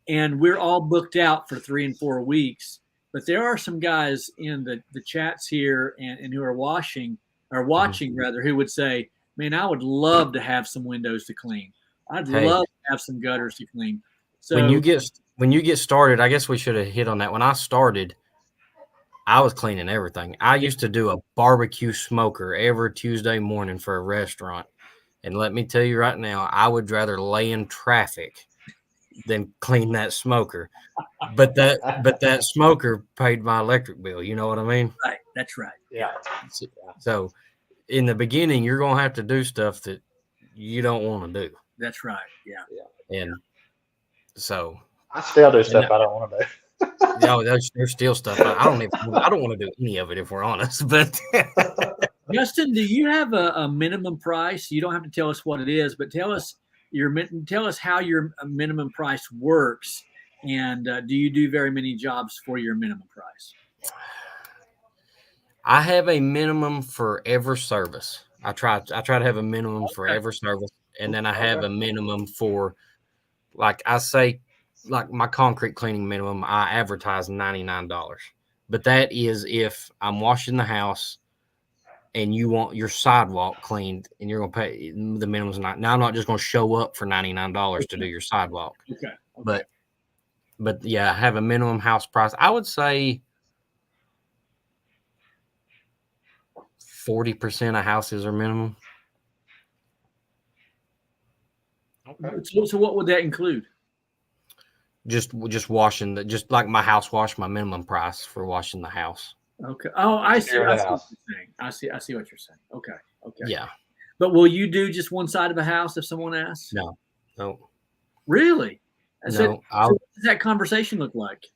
and we're all booked out for 3 and 4 weeks, but there are some guys in the chats here and who are watching rather, who would say, man, I would love to have some windows to clean. I'd love to have some gutters to clean. So when you get started, I guess we should have hit on that. When I started, I was cleaning everything. I used to do a barbecue smoker every Tuesday morning for a restaurant. And let me tell you right now, I would rather lay in traffic than clean that smoker. But that smoker paid my electric bill. You know what I mean? Right. That's right. Yeah. So in the beginning, you're gonna have to do stuff that you don't want to do. That's right. Yeah. And so I still do stuff I don't want to do. there's still stuff I don't want to do any of it if we're honest. But Justin, do you have a minimum price? You don't have to tell us what it is, but tell us how your minimum price works, and do you do very many jobs for your minimum price? I have a minimum for every service. I try to have a minimum for every service, and then I have a minimum for, like I say, like my concrete cleaning minimum. I advertise $99, but that is if I'm washing the house and you want your sidewalk cleaned, and you're gonna pay the minimum's not. Now I'm not just gonna show up for $99 to do your sidewalk. Okay. But yeah, I have a minimum house price. I would say 40% of houses are minimum. Okay. So what would that include? Just washing just like my house wash, my minimum price for washing the house. Okay. Oh, I see. Exterior I see what house. you're saying. I see what you're saying. Okay. Okay. Yeah. But will you do just one side of a house if someone asks? No. Really? So No. what does that conversation look like?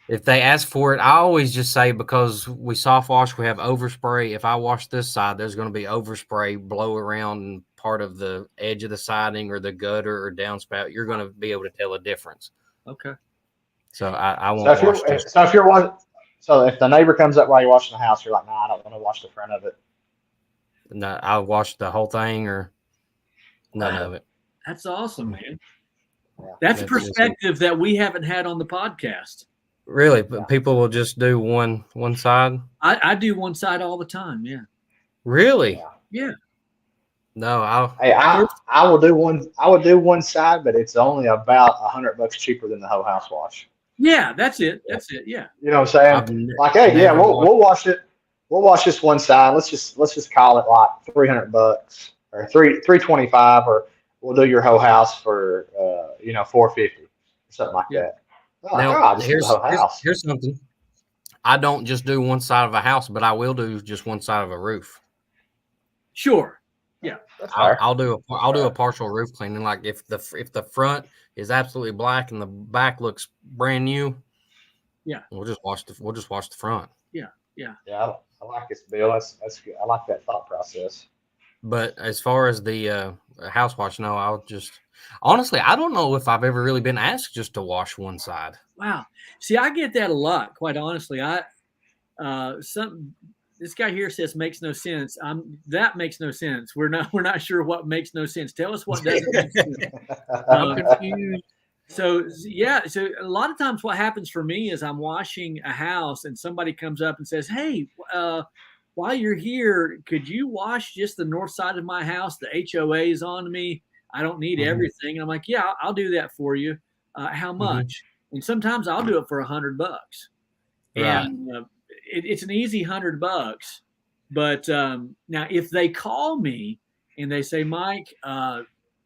If they ask for it, I always just say, because we soft wash, we have overspray. If I wash this side, there's going to be overspray blow around part of the edge of the siding or the gutter or downspout. You're going to be able to tell a difference. Okay. So I won't So if you're watching, so if the neighbor comes up while you're washing the house, you're like, nah, I don't want to wash the front of it. No, I'll wash the whole thing or none of it. That's awesome, man. Yeah. That's perspective that we haven't had on the podcast. Really, but people will just do one side. I do one side all the time. Yeah. Really? Yeah. No, I will do one. I would do one side, but it's only about $100 cheaper than the whole house wash. Yeah, that's it. That's it. Yeah. You know what I'm saying? Like, hey, yeah, we'll wash it. We'll wash this one side. Let's just call it like $300 or $325, or we'll do your whole house for $450, something like that. Oh, now, God, here's something. I don't just do one side of a house, but I will do just one side of a roof. Sure. Yeah. I'll do a partial roof cleaning. Like if the front is absolutely black and the back looks brand new, yeah, we'll just wash the front. Yeah. Yeah. Yeah. I like this, Bill. That's good. I like that thought process. But as far as the house wash, no, I'll just honestly, I don't know if I've ever really been asked just to wash one side. Wow. See, I get that a lot, quite honestly. This guy here says makes no sense. That makes no sense. We're not sure what makes no sense. Tell us what doesn't make sense. I'm confused. So a lot of times what happens for me is I'm washing a house and somebody comes up and says, hey, while you're here, could you wash just the north side of my house? The HOA is on me. I don't need everything. And I'm like, yeah, I'll do that for you. How much? And sometimes I'll do it for $100. Right. And it's an easy $100. But now if they call me and they say, Mike,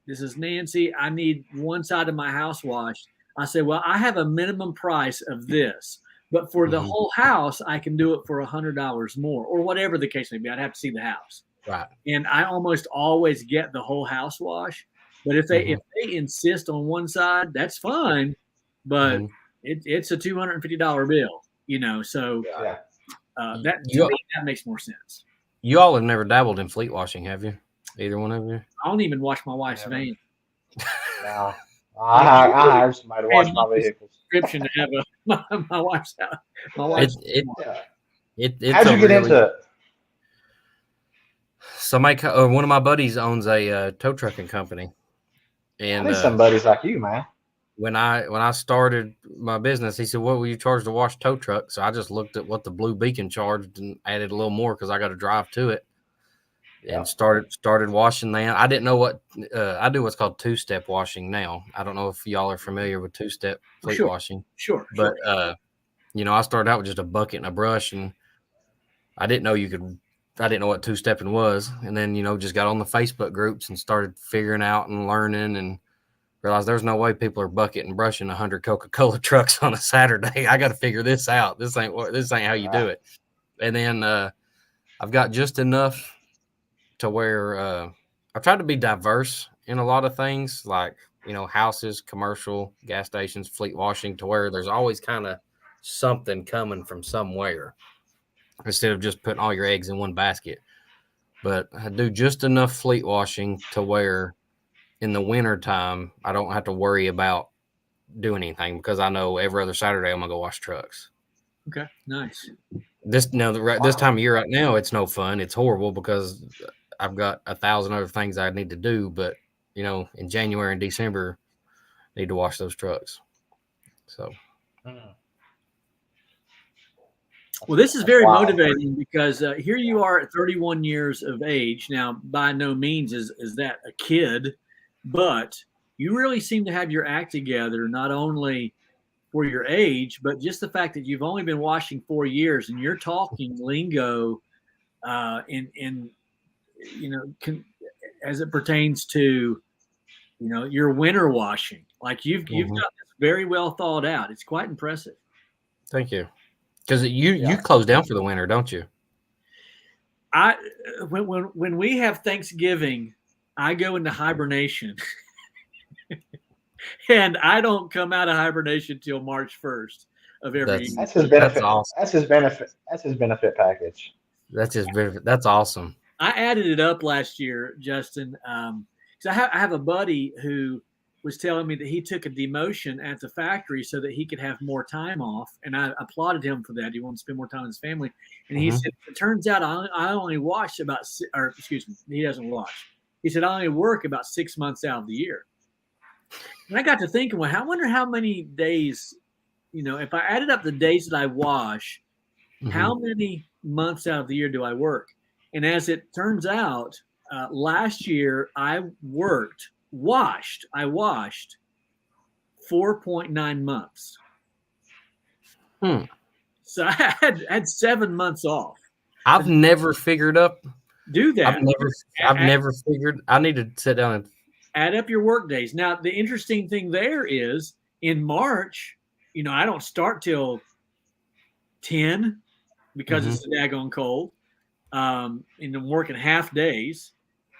this is Nancy, I need one side of my house washed. I say, well, I have a minimum price of this. But for the whole house, I can do it for $100 more, or whatever the case may be. I'd have to see the house. Right. And I almost always get the whole house wash. But if they insist on one side, that's fine. But it's a $250 bill, So that makes more sense. You all have never dabbled in fleet washing, have you? Either one of you? I don't even wash my wife's van. No. I hire somebody to wash my vehicles. Subscription to have my wife's house. How'd you get into it? So one of my buddies owns a tow trucking company, and I need some buddies like you, man. When I started my business, he said, "What will you charge to wash tow truck?" So I just looked at what the Blue Beacon charged and added a little more because I got to drive to it, and started washing that. I didn't know what I do. What's called two-step washing now. I don't know if y'all are familiar with two-step fleet washing. Sure. But I started out with just a bucket and a brush, and I didn't know I didn't know what two-stepping was, and then just got on the Facebook groups and started figuring out and learning, and realized there's no way people are bucket and brushing 100 Coca-Cola trucks on a Saturday. I got to figure this out. This ain't how you do it. And then I've got just enough to where I've tried to be diverse in a lot of things, like, houses, commercial, gas stations, fleet washing, to where there's always kind of something coming from somewhere instead of just putting all your eggs in one basket. But I do just enough fleet washing to where in the winter time I don't have to worry about doing anything, because I know every other Saturday I'm gonna go wash trucks. Okay, nice. This time of year right now, it's no fun. It's horrible because I've got 1,000 other things I need to do. But in January and December, I need to wash those trucks. So. Well, this is very motivating because here you are at 31 years of age. Now, by no means is that a kid, but you really seem to have your act together, not only for your age, but just the fact that you've only been washing 4 years and you're talking lingo in as it pertains to your winter washing. Like you've got this very well thought out. It's quite impressive. Thank you. Because you close down for the winter, don't you? When we have Thanksgiving, I go into hibernation, and I don't come out of hibernation till March 1st of every year. That's his benefit. That's awesome. That's his benefit. That's his benefit package. That's his benefit. That's awesome. I added it up last year, Justin, because I have a buddy who was telling me that he took a demotion at the factory so that he could have more time off, and I applauded him for that. He wanted to spend more time with his family, and he said, "It turns out I only wash about, or excuse me, he doesn't wash. He said I only work about 6 months out of the year." And I got to thinking, well, I wonder how many days, if I added up the days that I wash, how many months out of the year do I work? And as it turns out, last year I washed 4.9 months. So I had 7 months off. I've never figured up. Do that. I've never figured. I need to sit down and add up your work days. Now, the interesting thing there is in March, I don't start till 10 because it's the daggone cold. And I'm working half days.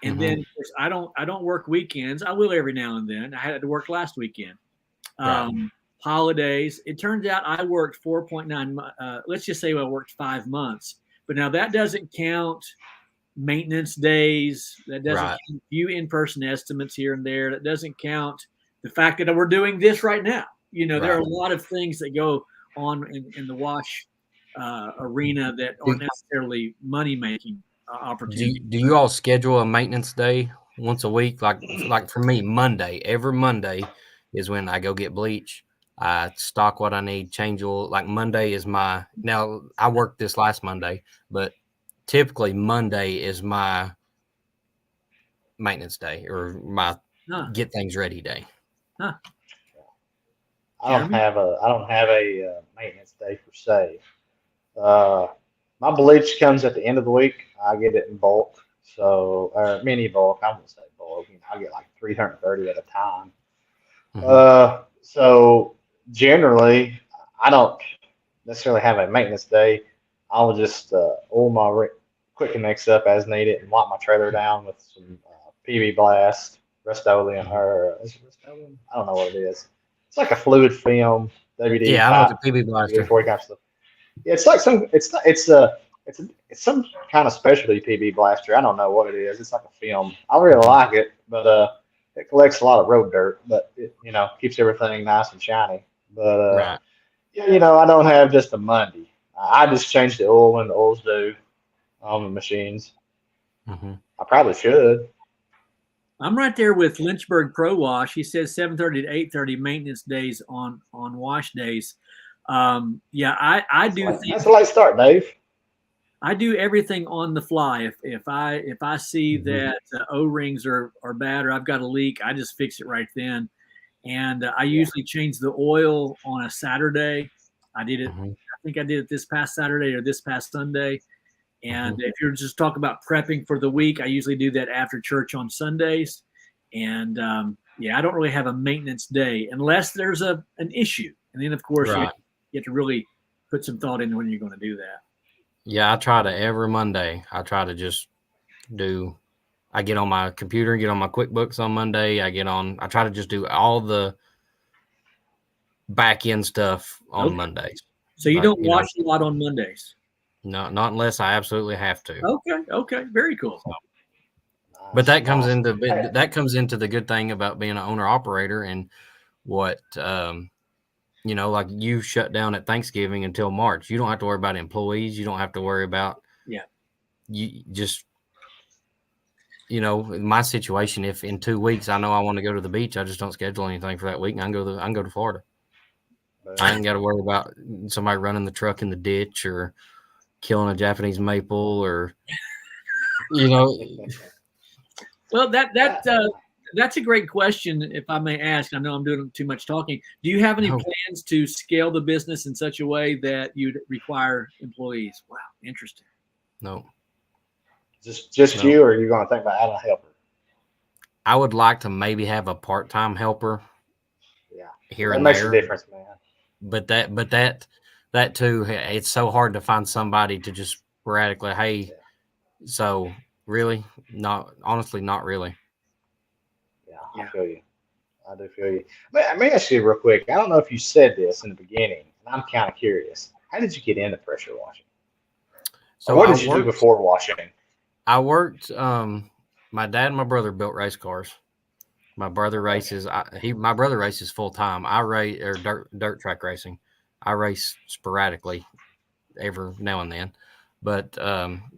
And then of course, I don't work weekends. I will every now and then. I had to work last weekend. Holidays. It turns out I worked 4.9. Let's just say I worked 5 months. But now that doesn't count maintenance days. That doesn't count a few in-person estimates here and there. That doesn't count the fact that we're doing this right now. There are a lot of things that go on in the wash arena that aren't necessarily money-making opportunities. Do you all schedule a maintenance day once a week? Like for me, every Monday is when I go get bleach. I stock what I need, change oil. Like Monday is now I worked this last Monday, but typically Monday is my maintenance day or my get things ready day. I don't have a maintenance day per se. My bleach comes at the end of the week. I get it in bulk, mini bulk. I won't say bulk. I get like 330 at a time. So generally, I don't necessarily have a maintenance day. I will just oil my quick connects up as needed and wipe my trailer down with some PB Blast, Rust-Oleum, or is it Rust-Oleum? I don't know what it is. It's like a fluid film WD. Yeah, I know the PB Blaster. Yeah, it's like it's some kind of specialty PB blaster. I don't know what it is. It's like a film. I really like it, but it collects a lot of road dirt, but it keeps everything nice and shiny. But I don't have just a Monday. I just change the oil when the oil's due on the machines. I probably should. I'm right there with Lynchburg Pro Wash. He says 7:30 to 8:30 maintenance days on wash days. I do. That's a late start, Dave. I do everything on the fly. If I see that O-rings are bad or I've got a leak, I just fix it right then. And I usually change the oil on a Saturday. I did it. I think I did it this past Saturday or this past Sunday. And if you're just talking about prepping for the week, I usually do that after church on Sundays. And Yeah, I don't really have a maintenance day unless there's an issue, and then of course Right. you have to really put some thought into when you're going to do that. Yeah, I try to every Monday. I try to just do. I get on my computer, get on my QuickBooks on Monday. I try to just do all the back end stuff on Okay. Mondays. So you Like, don't watch a lot on Mondays. not unless I absolutely have to. Okay, very cool. But Nice, nice. Hey, that comes into the good thing about being an owner operator and what like you shut down at Thanksgiving until March. You don't have to worry about employees. You don't have to worry about Yeah. you just in my situation, if in 2 weeks I know I want to go to the beach, I just don't schedule anything for that week and I can go to Florida. I ain't got to worry about somebody running the truck in the ditch or killing a Japanese maple or Well, that's a great question. If I may ask, I know I'm doing too much talking. Do you have any No. plans to scale the business in such a way that you'd require employees? Wow, interesting. No. just No. you, or are you going to think about adding a helper? I would like to maybe have a part-time helper Yeah, here that and makes a there, difference, man. but that too, it's so hard to find somebody to just sporadically, hey, Yeah, so really, honestly, not really. yeah, I Yeah. feel you. I do feel you. Let me ask you real quick. I don't know if you said this in the beginning, and I'm kind of curious. How did you get into pressure washing? Or So what did you do before washing? I worked, my dad and my brother built race cars. My brother Okay. races. My brother races full time. I race or dirt track racing. I race sporadically, every now and then. But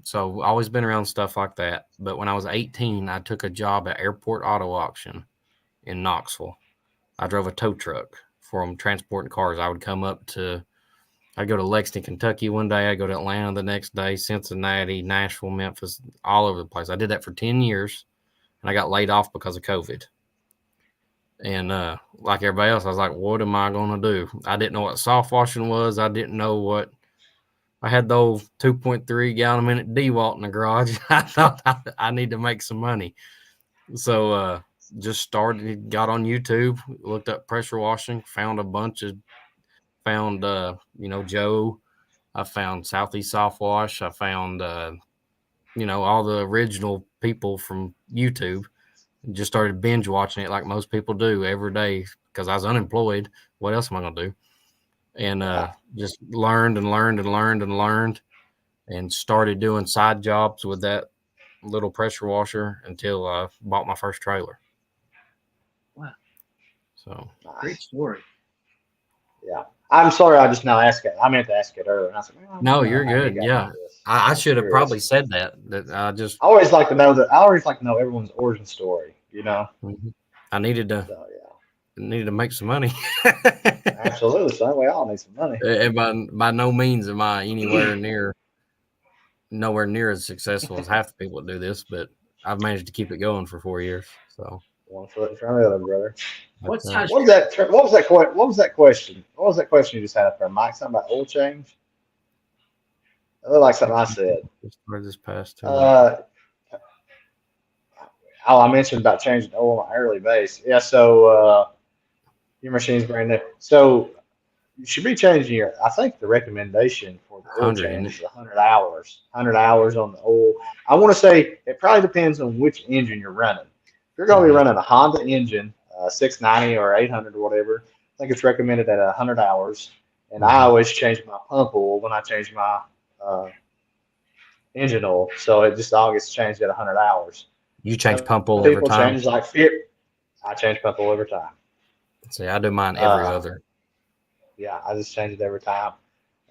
so always been around stuff like that. But when I was 18, I took a job at Airport Auto Auction in Knoxville. I drove a tow truck for them, transporting cars. I'd go to Lexington, Kentucky one day. I'd go to Atlanta the next day, Cincinnati, Nashville, Memphis, all over the place. I did that for 10 years, and I got laid off because of COVID. And like everybody else, I was like, what am I going to do? I didn't know what soft washing was. I didn't know what I had the old 2.3 gallon a minute DeWalt in the garage. I thought I need to make some money. So just started, got on YouTube, looked up pressure washing, found Joe. I found Southeast Soft Wash. I found, all the original people from YouTube. Just started binge watching it like most people do every day because I was unemployed. What else am I going to do? And Yeah. just learned and learned and learned and learned and started doing side jobs with that little pressure washer until I bought my first trailer. Wow, So great Nice. story. Yeah. I'm sorry I just now asked it. I meant to ask it earlier. And I said, well, I no, wonder you're how he good. got into Yeah, this. I I was should have curious. probably said that. That I just I always like to know everyone's origin story, you know? I needed to So, yeah. make some money. Absolutely. So we all need some money. And by no means am I nowhere near as successful as half the people that do this, but I've managed to keep it going for 4 years. So One foot in front of the other, brother. What that's size? What was that? What was that? What was that question? What was that question you just had up there, Mike? Something about oil change? That looked like something I said. this past 2 months. Uh, I mentioned about changing oil on an hourly base. Yeah. So your machine's brand new. So you should be changing your. I think the recommendation for the oil 100 in change it. is 100 hours. 100 hours on the oil. I want to say it probably depends on which engine you're running. If you're going to be Mm-hmm. running a Honda engine, 690 or 800 or whatever, I think it's recommended at 100 hours. And I Mm-hmm. always change my pump oil when I change my uh, engine oil, so it just all gets changed at 100 hours. You change Some pump oil every people time. change like fit. I change pump oil every time. See, I do mine every Uh, other. yeah, I just change it every time.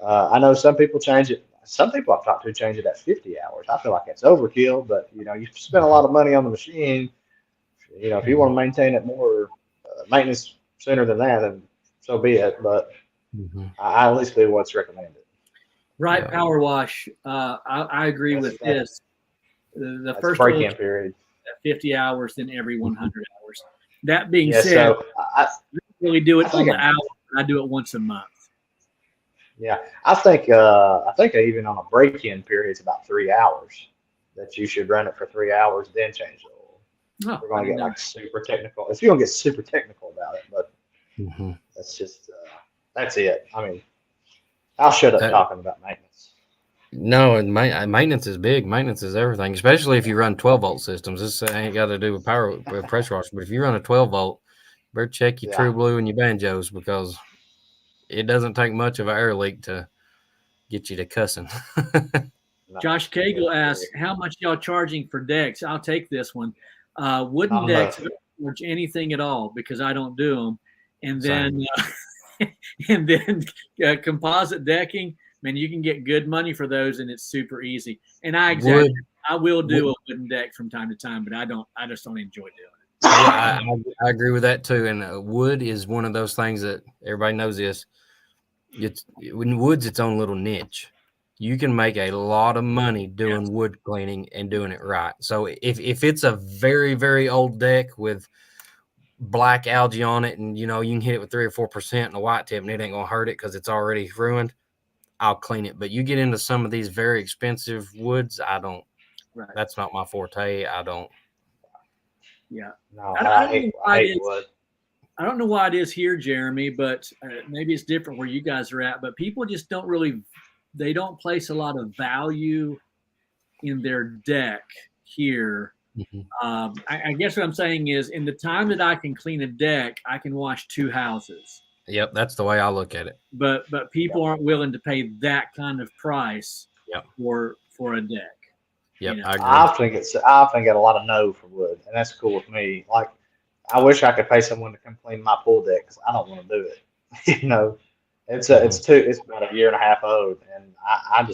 I know some people change it. Some people I've talked to change it at 50 hours. I feel like it's overkill, but you spend a lot of money on the machine. If you want to maintain it more maintenance sooner than that, then so be it. But Mm-hmm. I at least do what's recommended. Right, Yeah. power wash. I agree That's with this. The that's first oil break-in change period. at 50 hours, then every 100 hours. That being Yeah, said, so I really do I it on think the hour. I do it once a month. Yeah, I think even on a break-in period, it's about 3 hours that you should run it for 3 hours, then change the oil. Oh, We're I going to didn't get know. like super technical. If you're going to get super technical about it, but Mm-hmm. that's just that's it. I mean, I'll shut up That, talking about maintenance. no, and maintenance is big. Maintenance is everything, especially if you run 12-volt systems. This ain't got to do with pressure washer, but if you run a 12-volt, better check your Yeah, true blue and your banjos because it doesn't take much of an air leak to get you to cussing. no, Josh I Cagle agree. asks, how much y'all charging for decks? I'll take this one. Wooden Not decks, enough. I don't charge anything at all because I don't do them. And Same. then, and then composite decking, man, you can get good money for those, and it's super easy. And I exaggerate. Wood, I will do wood a wooden deck from time to time, but I just don't enjoy doing it. yeah, I agree with that too. And wood is one of those things that everybody knows this. It's when wood's its own little niche. You can make a lot of money doing wood cleaning and doing it right. So if it's a very, very old deck with black algae on it and you can hit it with 3 or 4% and a white tip and it ain't gonna hurt it because it's already ruined, I'll clean it. But you get into some of these very expensive woods, I don't. Right. That's not my forte. I don't. Yeah. No, I don't know I why it hate is. wood. I don't know why it is here, Jeremy, but maybe it's different where you guys are at. But people just don't really, they don't place a lot of value in their deck here. Mhm. I guess what I'm saying is, in the time that I can clean a deck, I can wash 2 houses. Yep, that's the way I look at it. But people Yep. aren't willing to pay that kind of price Yep. for a deck. Yep, You know? I agree. I often get a lot of no for wood, and that's cool with me. Like, I wish I could pay someone to come clean my pool deck because I don't want to do it. you know, it's about a year and a half old, and I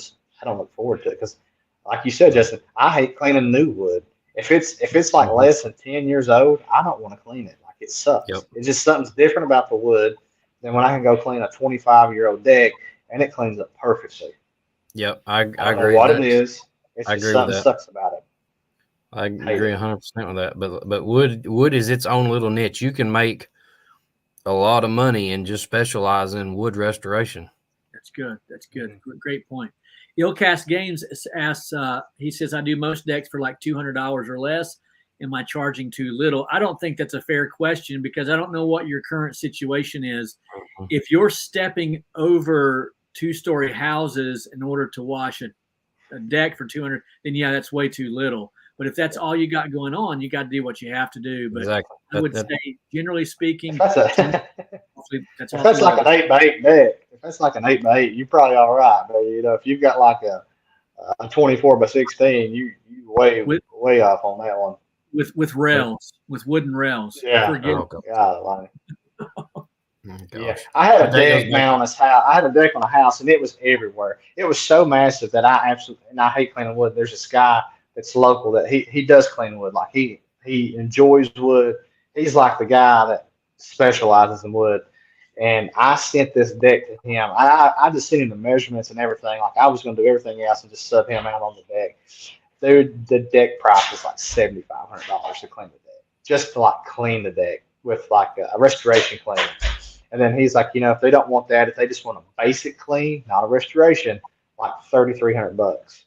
don't look forward to it because, like you said, Justin, I hate cleaning new wood. If it's like Mhm. less than 10 years old, I don't want to clean it. Like it Yep. sucks. It's just something's different about the wood than when I can go clean a 25-year-old deck and it cleans up perfectly. Yep, I I don't know agree with what it that. is. It's I just agree with something that. sucks about it. I Hate agree it. 100% with that. But wood is its own little niche. You can make a lot of money and just specialize in wood restoration. That's good. That's good. Mhm. Great point. Illcast Games asks, he says, I do most decks for like $200 or less. Am I charging too little? I don't think that's a fair question because I don't know what your current situation is. Mhm. If you're stepping over 2-story houses in order to wash a deck for 200, then yeah, that's way too little. But if that's all you got going on, you got to do what you have to do. But Exactly. I would say, generally If speaking, that's a that's if awfully that's like low. an 8x8 deck, if that's like an 8x8, you're probably all right. But if you've got like a 24x16, you With way off on that one. with rails, with wooden rails. Yeah. Forget Oh, it. God. God, like, yeah. Gosh. I had But a that goes deck, back. man, on this house. I had a deck on a house, and it was everywhere. It was so massive that I absolutely, and I hate cleaning wood. There's this guy that's local that he does clean wood. Like he enjoys wood. He's like the guy that specializes in wood. And I sent this deck to him. I just sent him the measurements and everything. Like I was going to do everything else and just sub him out on the deck. Dude, the deck price was like $7,500 to clean the deck, just to like clean the deck with like a restoration clean. And then he's like, if they don't want that, if they just want a basic clean, not a restoration, like $3,300.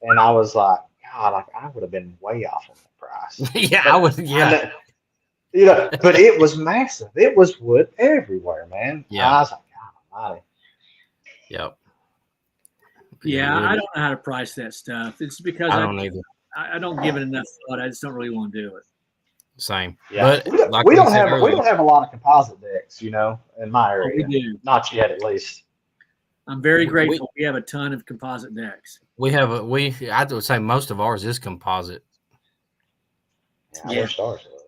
And I was like, God, like I would have been way off on the price. Yeah, I But would. I Yeah. know, but it was massive. It was wood everywhere, man. Yeah. I was like, God almighty. Yep. Yeah, I Wood. don't know how to price that stuff. It's because I don't either. I don't give it enough thought. I just don't really want to do it. Same. Yeah, But like we we don't said have we earlier, don't have a lot of composite decks, in my Oh, we area. do. Not yet, at least. I'm very we grateful. We have a ton of composite decks. we have I would say most of ours is composite. Yeah, I Yeah. wish ours was.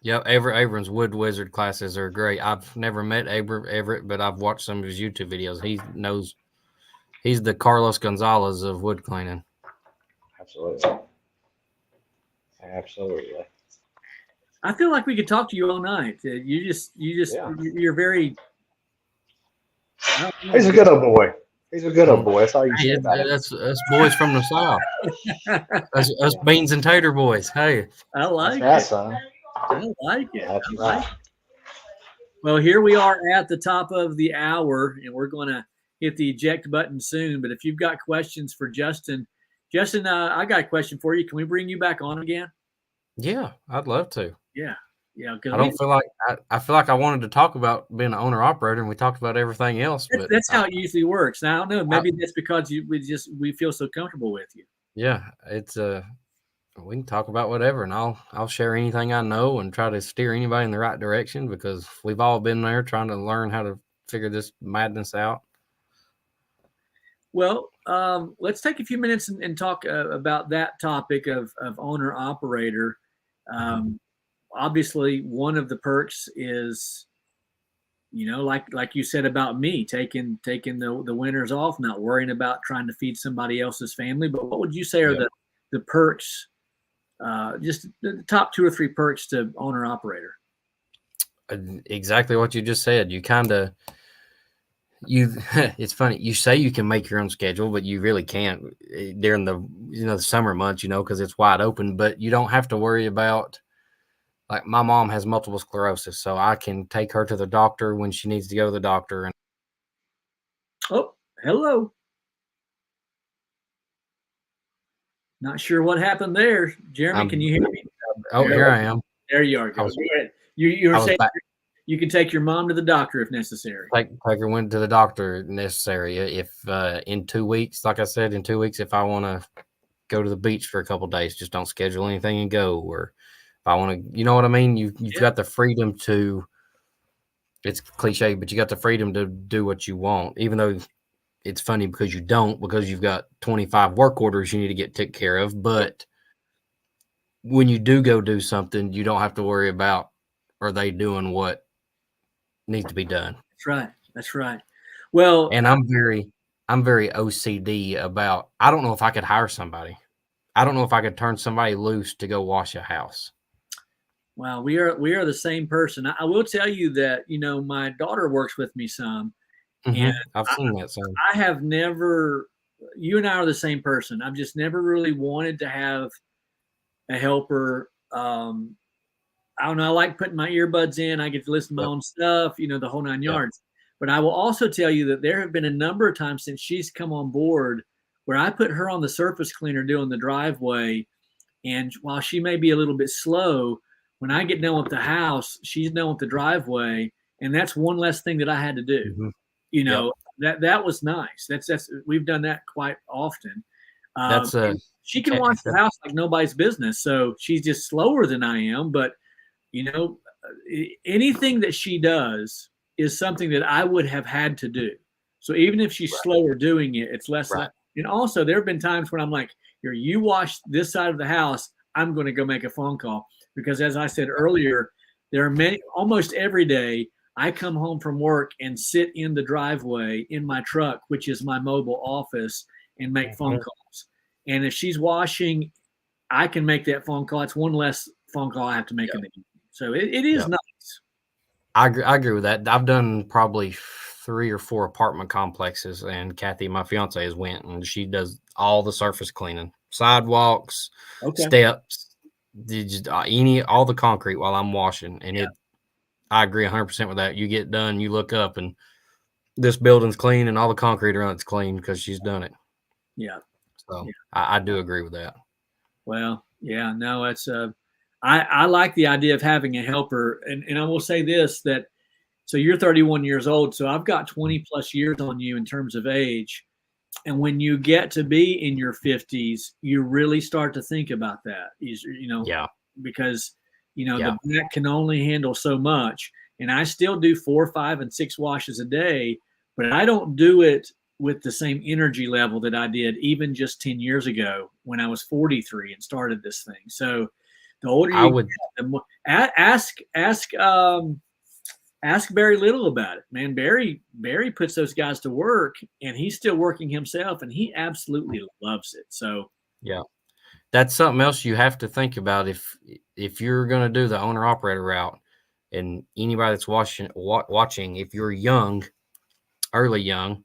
Yep, Abrams Wood Wizard classes are great. I've never met Everett, but I've watched some of his YouTube videos. He knows he's the Carlos Gonzalez of wood cleaning. Absolutely. Absolutely. I feel like we could talk to you all night. Yeah. You're very. I don't know. He's a good old boy. He's a good old Um, boy. That's all you Hey, say about him. that's us boys from the South. Us Yeah. beans and tater boys. Hey, I That's like right, it. son. I like it. That's I like right. it. Well, here we are at the top of the hour, and we're going to hit the eject button soon. But if you've got questions for Justin, I got a question for you. Can we bring you back on again? Yeah, I'd love to. Yeah, yeah. Because I don't feel like I feel like I wanted to talk about being an owner operator, and we talked about everything else. But that's how it usually works. Now, I don't know. I, Maybe that's because we feel so comfortable with you. yeah, it's we can talk about whatever, and I'll share anything I know and try to steer anybody in the right direction because we've all been there trying to learn how to figure this madness out. Well, let's take a few minutes and talk about that topic of owner operator. Um, Obviously, one of the perks is, like you said about me, taking the winters off, not worrying about trying to feed somebody else's family. But what would you say are Yep. the perks? Just the top two or three perks to owner operator. Exactly what you just said. You kind of you. It's funny. You say you can make your own schedule, but you really can't during the summer months. Because it's wide open. But you don't have to worry about. Like my mom has multiple sclerosis, so I can take her to the doctor when she needs to go to the doctor. And Oh, hello. Not sure what happened there, Jeremy. Can you hear me? Here I am. There you are. I was, You were I was saying back. you can take your mom to the doctor if necessary. Take her went to the doctor if necessary. If in 2 weeks, like I said, in 2 weeks, if I want to go to the beach for a couple of days, just don't schedule anything and go. Or if I want to, you know what I mean. You've Yeah. got the freedom to. It's cliche, but you got the freedom to do what you want, even though it's funny because you don't, because you've got 25 work orders you need to get taken care of. But when you do go do something, you don't have to worry about are they doing what needs to be done. That's right. That's right. Well, And I'm very OCD about. I don't know if I could hire somebody. I don't know if I could turn somebody loose to go wash a house. wow, we are the same person. I will tell you that my daughter works with me some, and I've I, seen that. So I have never. You and I are the same person. I've just never really wanted to have a helper. I don't know. I like putting my earbuds in. I get to listen to my yep, own stuff, the whole nine yep, yards. But I will also tell you that there have been a number of times since she's come on board where I put her on the surface cleaner doing the driveway. And while she may be a little bit slow, when I get done with the house, she's done with the driveway. And that's one less thing that I had to do. mm-hmm, You yep. know, that was nice. That's we've done that quite often. That's And she can watch the that, house like nobody's business. So she's just slower than I am, but you know, anything that she does is something that I would have had to do. So even if she's right, slower doing it, it's less. right. And also, there have been times when I'm like, "Here, you wash this side of the house. I'm going to go make a phone call." Because as I said earlier, there are many. Almost every day, I come home from work and sit in the driveway in my truck, which is my mobile office, and make phone Mm-hmm. calls. And if she's washing, I can make that phone call. It's one less phone call I have to make in Yep, the evening. So it is yep. nice. I agree with that. I've done probably 3 or 4 apartment complexes, and Kathy, my fiance, has went and she does all the surface cleaning, sidewalks, Okay. steps, all the concrete while I'm washing. And I agree 100% with that. You get done, you look up, and this building's clean, and all the concrete around it's clean because she's done it. Yeah. So Yeah. I do agree with that. Well, yeah, no, it's I like the idea of having a helper. And I will say this that so you're 31 years old, so I've got 20 plus years on you in terms of age. And when you get to be in your 50s, you really start to think about that. Yeah, Because yeah. the back can only handle so much. And I still do 4, 5, and 6 washes a day, but I don't do it with the same energy level that I did even just 10 years ago when I was 43 and started this thing. So the older I you would. get, the more ask Barry Little about it, man. Barry puts those guys to work, and he's still working himself, and he absolutely loves it. So Yeah, that's something else you have to think about if you're going to do the owner operator route. And anybody that's watching, if you're young, early young,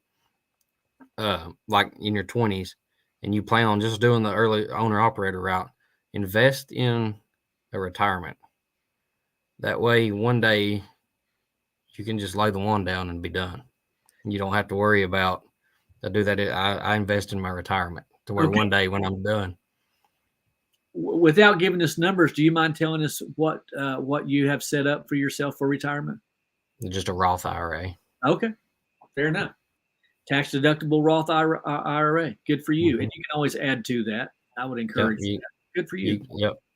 like in your 20s, and you plan on just doing the early owner operator route, invest in a retirement. That way, one day you can just lay the one down and be done. You don't have to worry about. I do that. I invest in my retirement to where okay, one day when I'm done. without giving us numbers, do you mind telling us what you have set up for yourself for retirement? Just a Roth IRA. Okay, fair enough. Tax deductible Roth IRA. Good for you. Mm-hmm. And you can always add to that. I would encourage that. Good for you.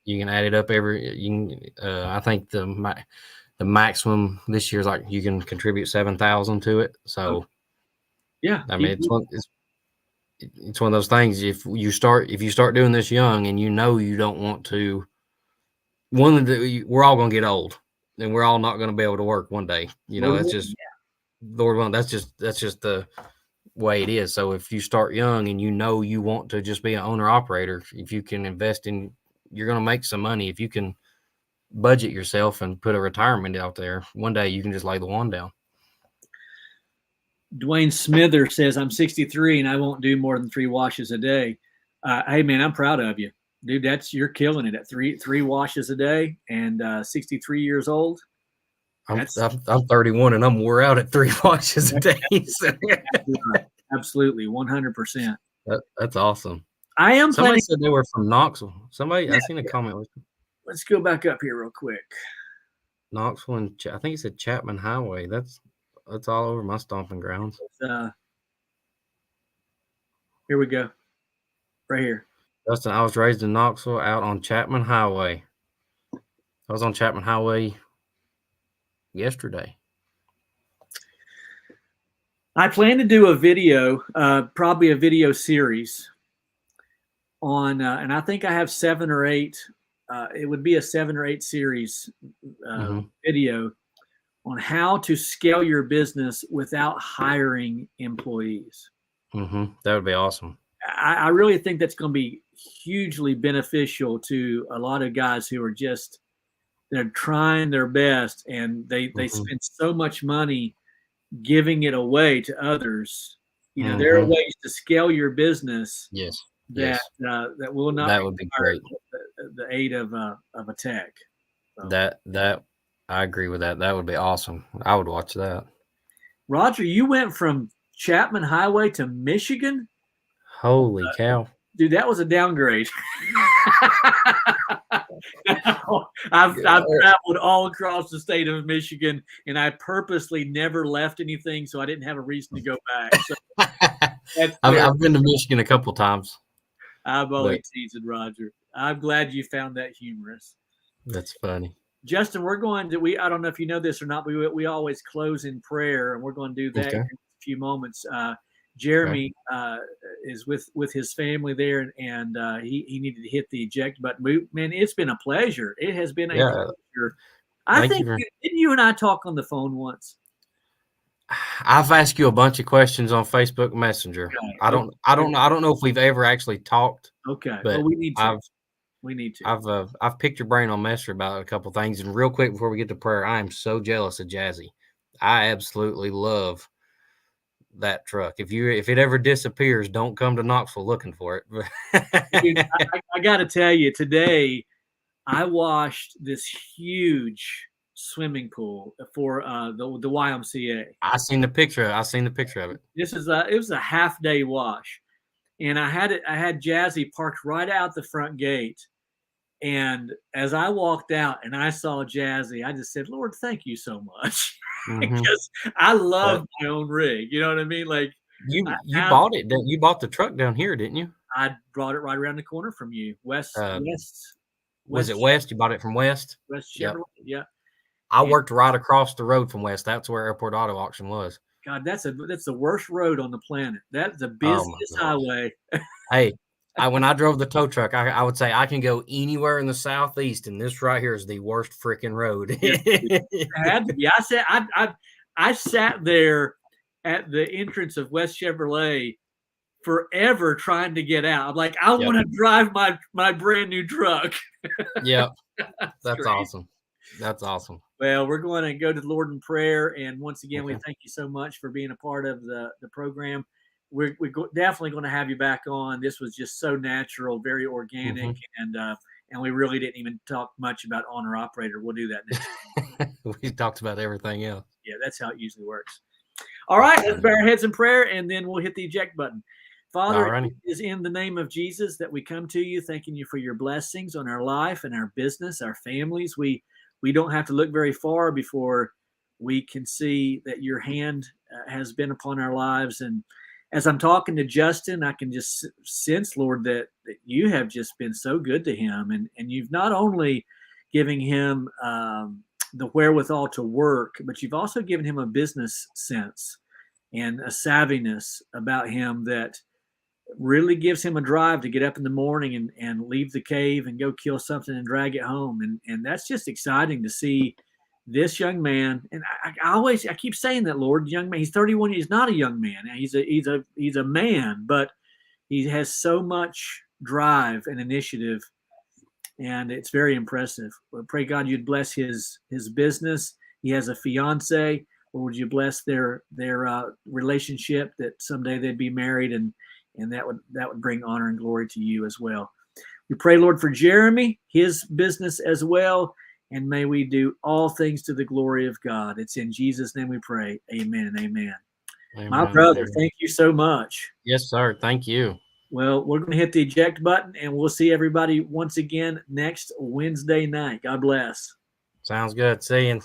You can add it up I think the maximum this year is like you can contribute 7,000 to it. So yeah, I mean it's one of those things. If you start doing this young and you don't want to, we're all going to get old and we're all not going to be able to work one day. It's just Lord willing. That's just the way it is. So if you start young and you want to just be an owner operator, if you can invest in, you're going to make some money. If you can budget yourself and put a retirement out there, one day you can just lay the wand down. Dwayne Smither says, I'm 63 and I won't do more than 3 washes a day. Hey man, I'm proud of you, dude. You're killing it at three washes a day and 63 years old. I'm 31 and I'm wore out at 3 washes a day. So. Absolutely, 100%. That's awesome. I am. Somebody said they were from Knoxville. I seen a comment. Let's go back up here real quick. Knoxville and I think it said Chapman Highway. That's all over my stomping grounds. Here we go. Right here. Justin, I was raised in Knoxville out on Chapman Highway. I was on Chapman Highway yesterday. I plan to do a video, probably a video series on, and I think I have 7 or 8. It would be a 7 or 8 series video on how to scale your business without hiring employees. That would be awesome. I really think that's going to be hugely beneficial to a lot of guys who are they're trying their best and they spend so much money giving it away to others. There are ways to scale your business. Yes. That will not. That would be great. The aid of a tech. So. That I agree with that. That would be awesome. I would watch that. Roger, you went from Chapman Highway to Michigan. Holy cow. Dude, that was a downgrade. I've traveled all across the state of Michigan, and I purposely never left anything, so I didn't have a reason to go back. So I've been to Michigan a couple times. I'm only teasing, Roger. I'm glad you found that humorous. That's funny. Justin, we're going to I don't know if you know this or not, but we always close in prayer, and we're going to do that in a few moments. Jeremy is with his family there, and he needed to hit the eject button. Man, it's been a pleasure. It has been a pleasure. I think didn't you and I talk on the phone once? I've asked you a bunch of questions on Facebook Messenger. Okay. I don't know if we've ever actually talked. Okay, but we need to. We need to. I've picked your brain on Messenger about a couple things. And real quick before we get to prayer, I am so jealous of Jazzy. I absolutely love that truck. If it ever disappears, don't come to Knoxville looking for it. Dude, I got to tell you, today I washed this huge swimming pool for the YMCA. I seen the picture of it. It was a half day wash, and I had Jazzy parked right out the front gate. And as I walked out and I saw Jazzy, I just said, Lord, thank you so much. Because I love my own rig. You know what I mean? Like you bought it. You bought the truck down here, didn't you? I brought it right around the corner from you. West. Was it West? You bought it from West? West Chevrolet. Yeah. I worked right across the road from West. That's where Airport Auto Auction was. God, that's the worst road on the planet. That's the busiest highway. Hey, when I drove the tow truck, I would say I can go anywhere in the Southeast, and this right here is the worst freaking road. It had to be. I sat there at the entrance of West Chevrolet forever trying to get out. I'm like, I want to drive my brand new truck. Yeah, that's awesome. That's awesome. Well, we're going to go to the Lord in prayer, and once again, we thank you so much for being a part of the program. We're definitely going to have you back on. This was just so natural, very organic, and we really didn't even talk much about owner operator. We'll do that next time. We talked about everything else. Yeah, that's how it usually works. All right, let's bow our heads in prayer, and then we'll hit the eject button. Father, it Alrighty. is in the name of Jesus that we come to you, thanking you for your blessings on our life and our business, our families. We don't have to look very far before we can see that your hand has been upon our lives. And as I'm talking to Justin, I can just sense, Lord, that you have just been so good to him. And you've not only given him the wherewithal to work, but you've also given him a business sense and a savviness about him that really gives him a drive to get up in the morning and leave the cave and go kill something and drag it home. And that's just exciting to see this young man. And I keep saying that, Lord, young man, he's 31. He's not a young man. He's a man, but he has so much drive and initiative, and it's very impressive. I pray God you'd bless his business. He has a fiance, or would you bless their relationship, that someday they'd be married, and that would bring honor and glory to you as well. We pray, Lord, for Jeremy, his business as well, and may we do all things to the glory of God. It's in Jesus' name we pray. Amen and amen. My brother, thank you so much. Yes, sir. Thank you. Well, we're going to hit the eject button, and we'll see everybody once again next Wednesday night. God bless. Sounds good. See you.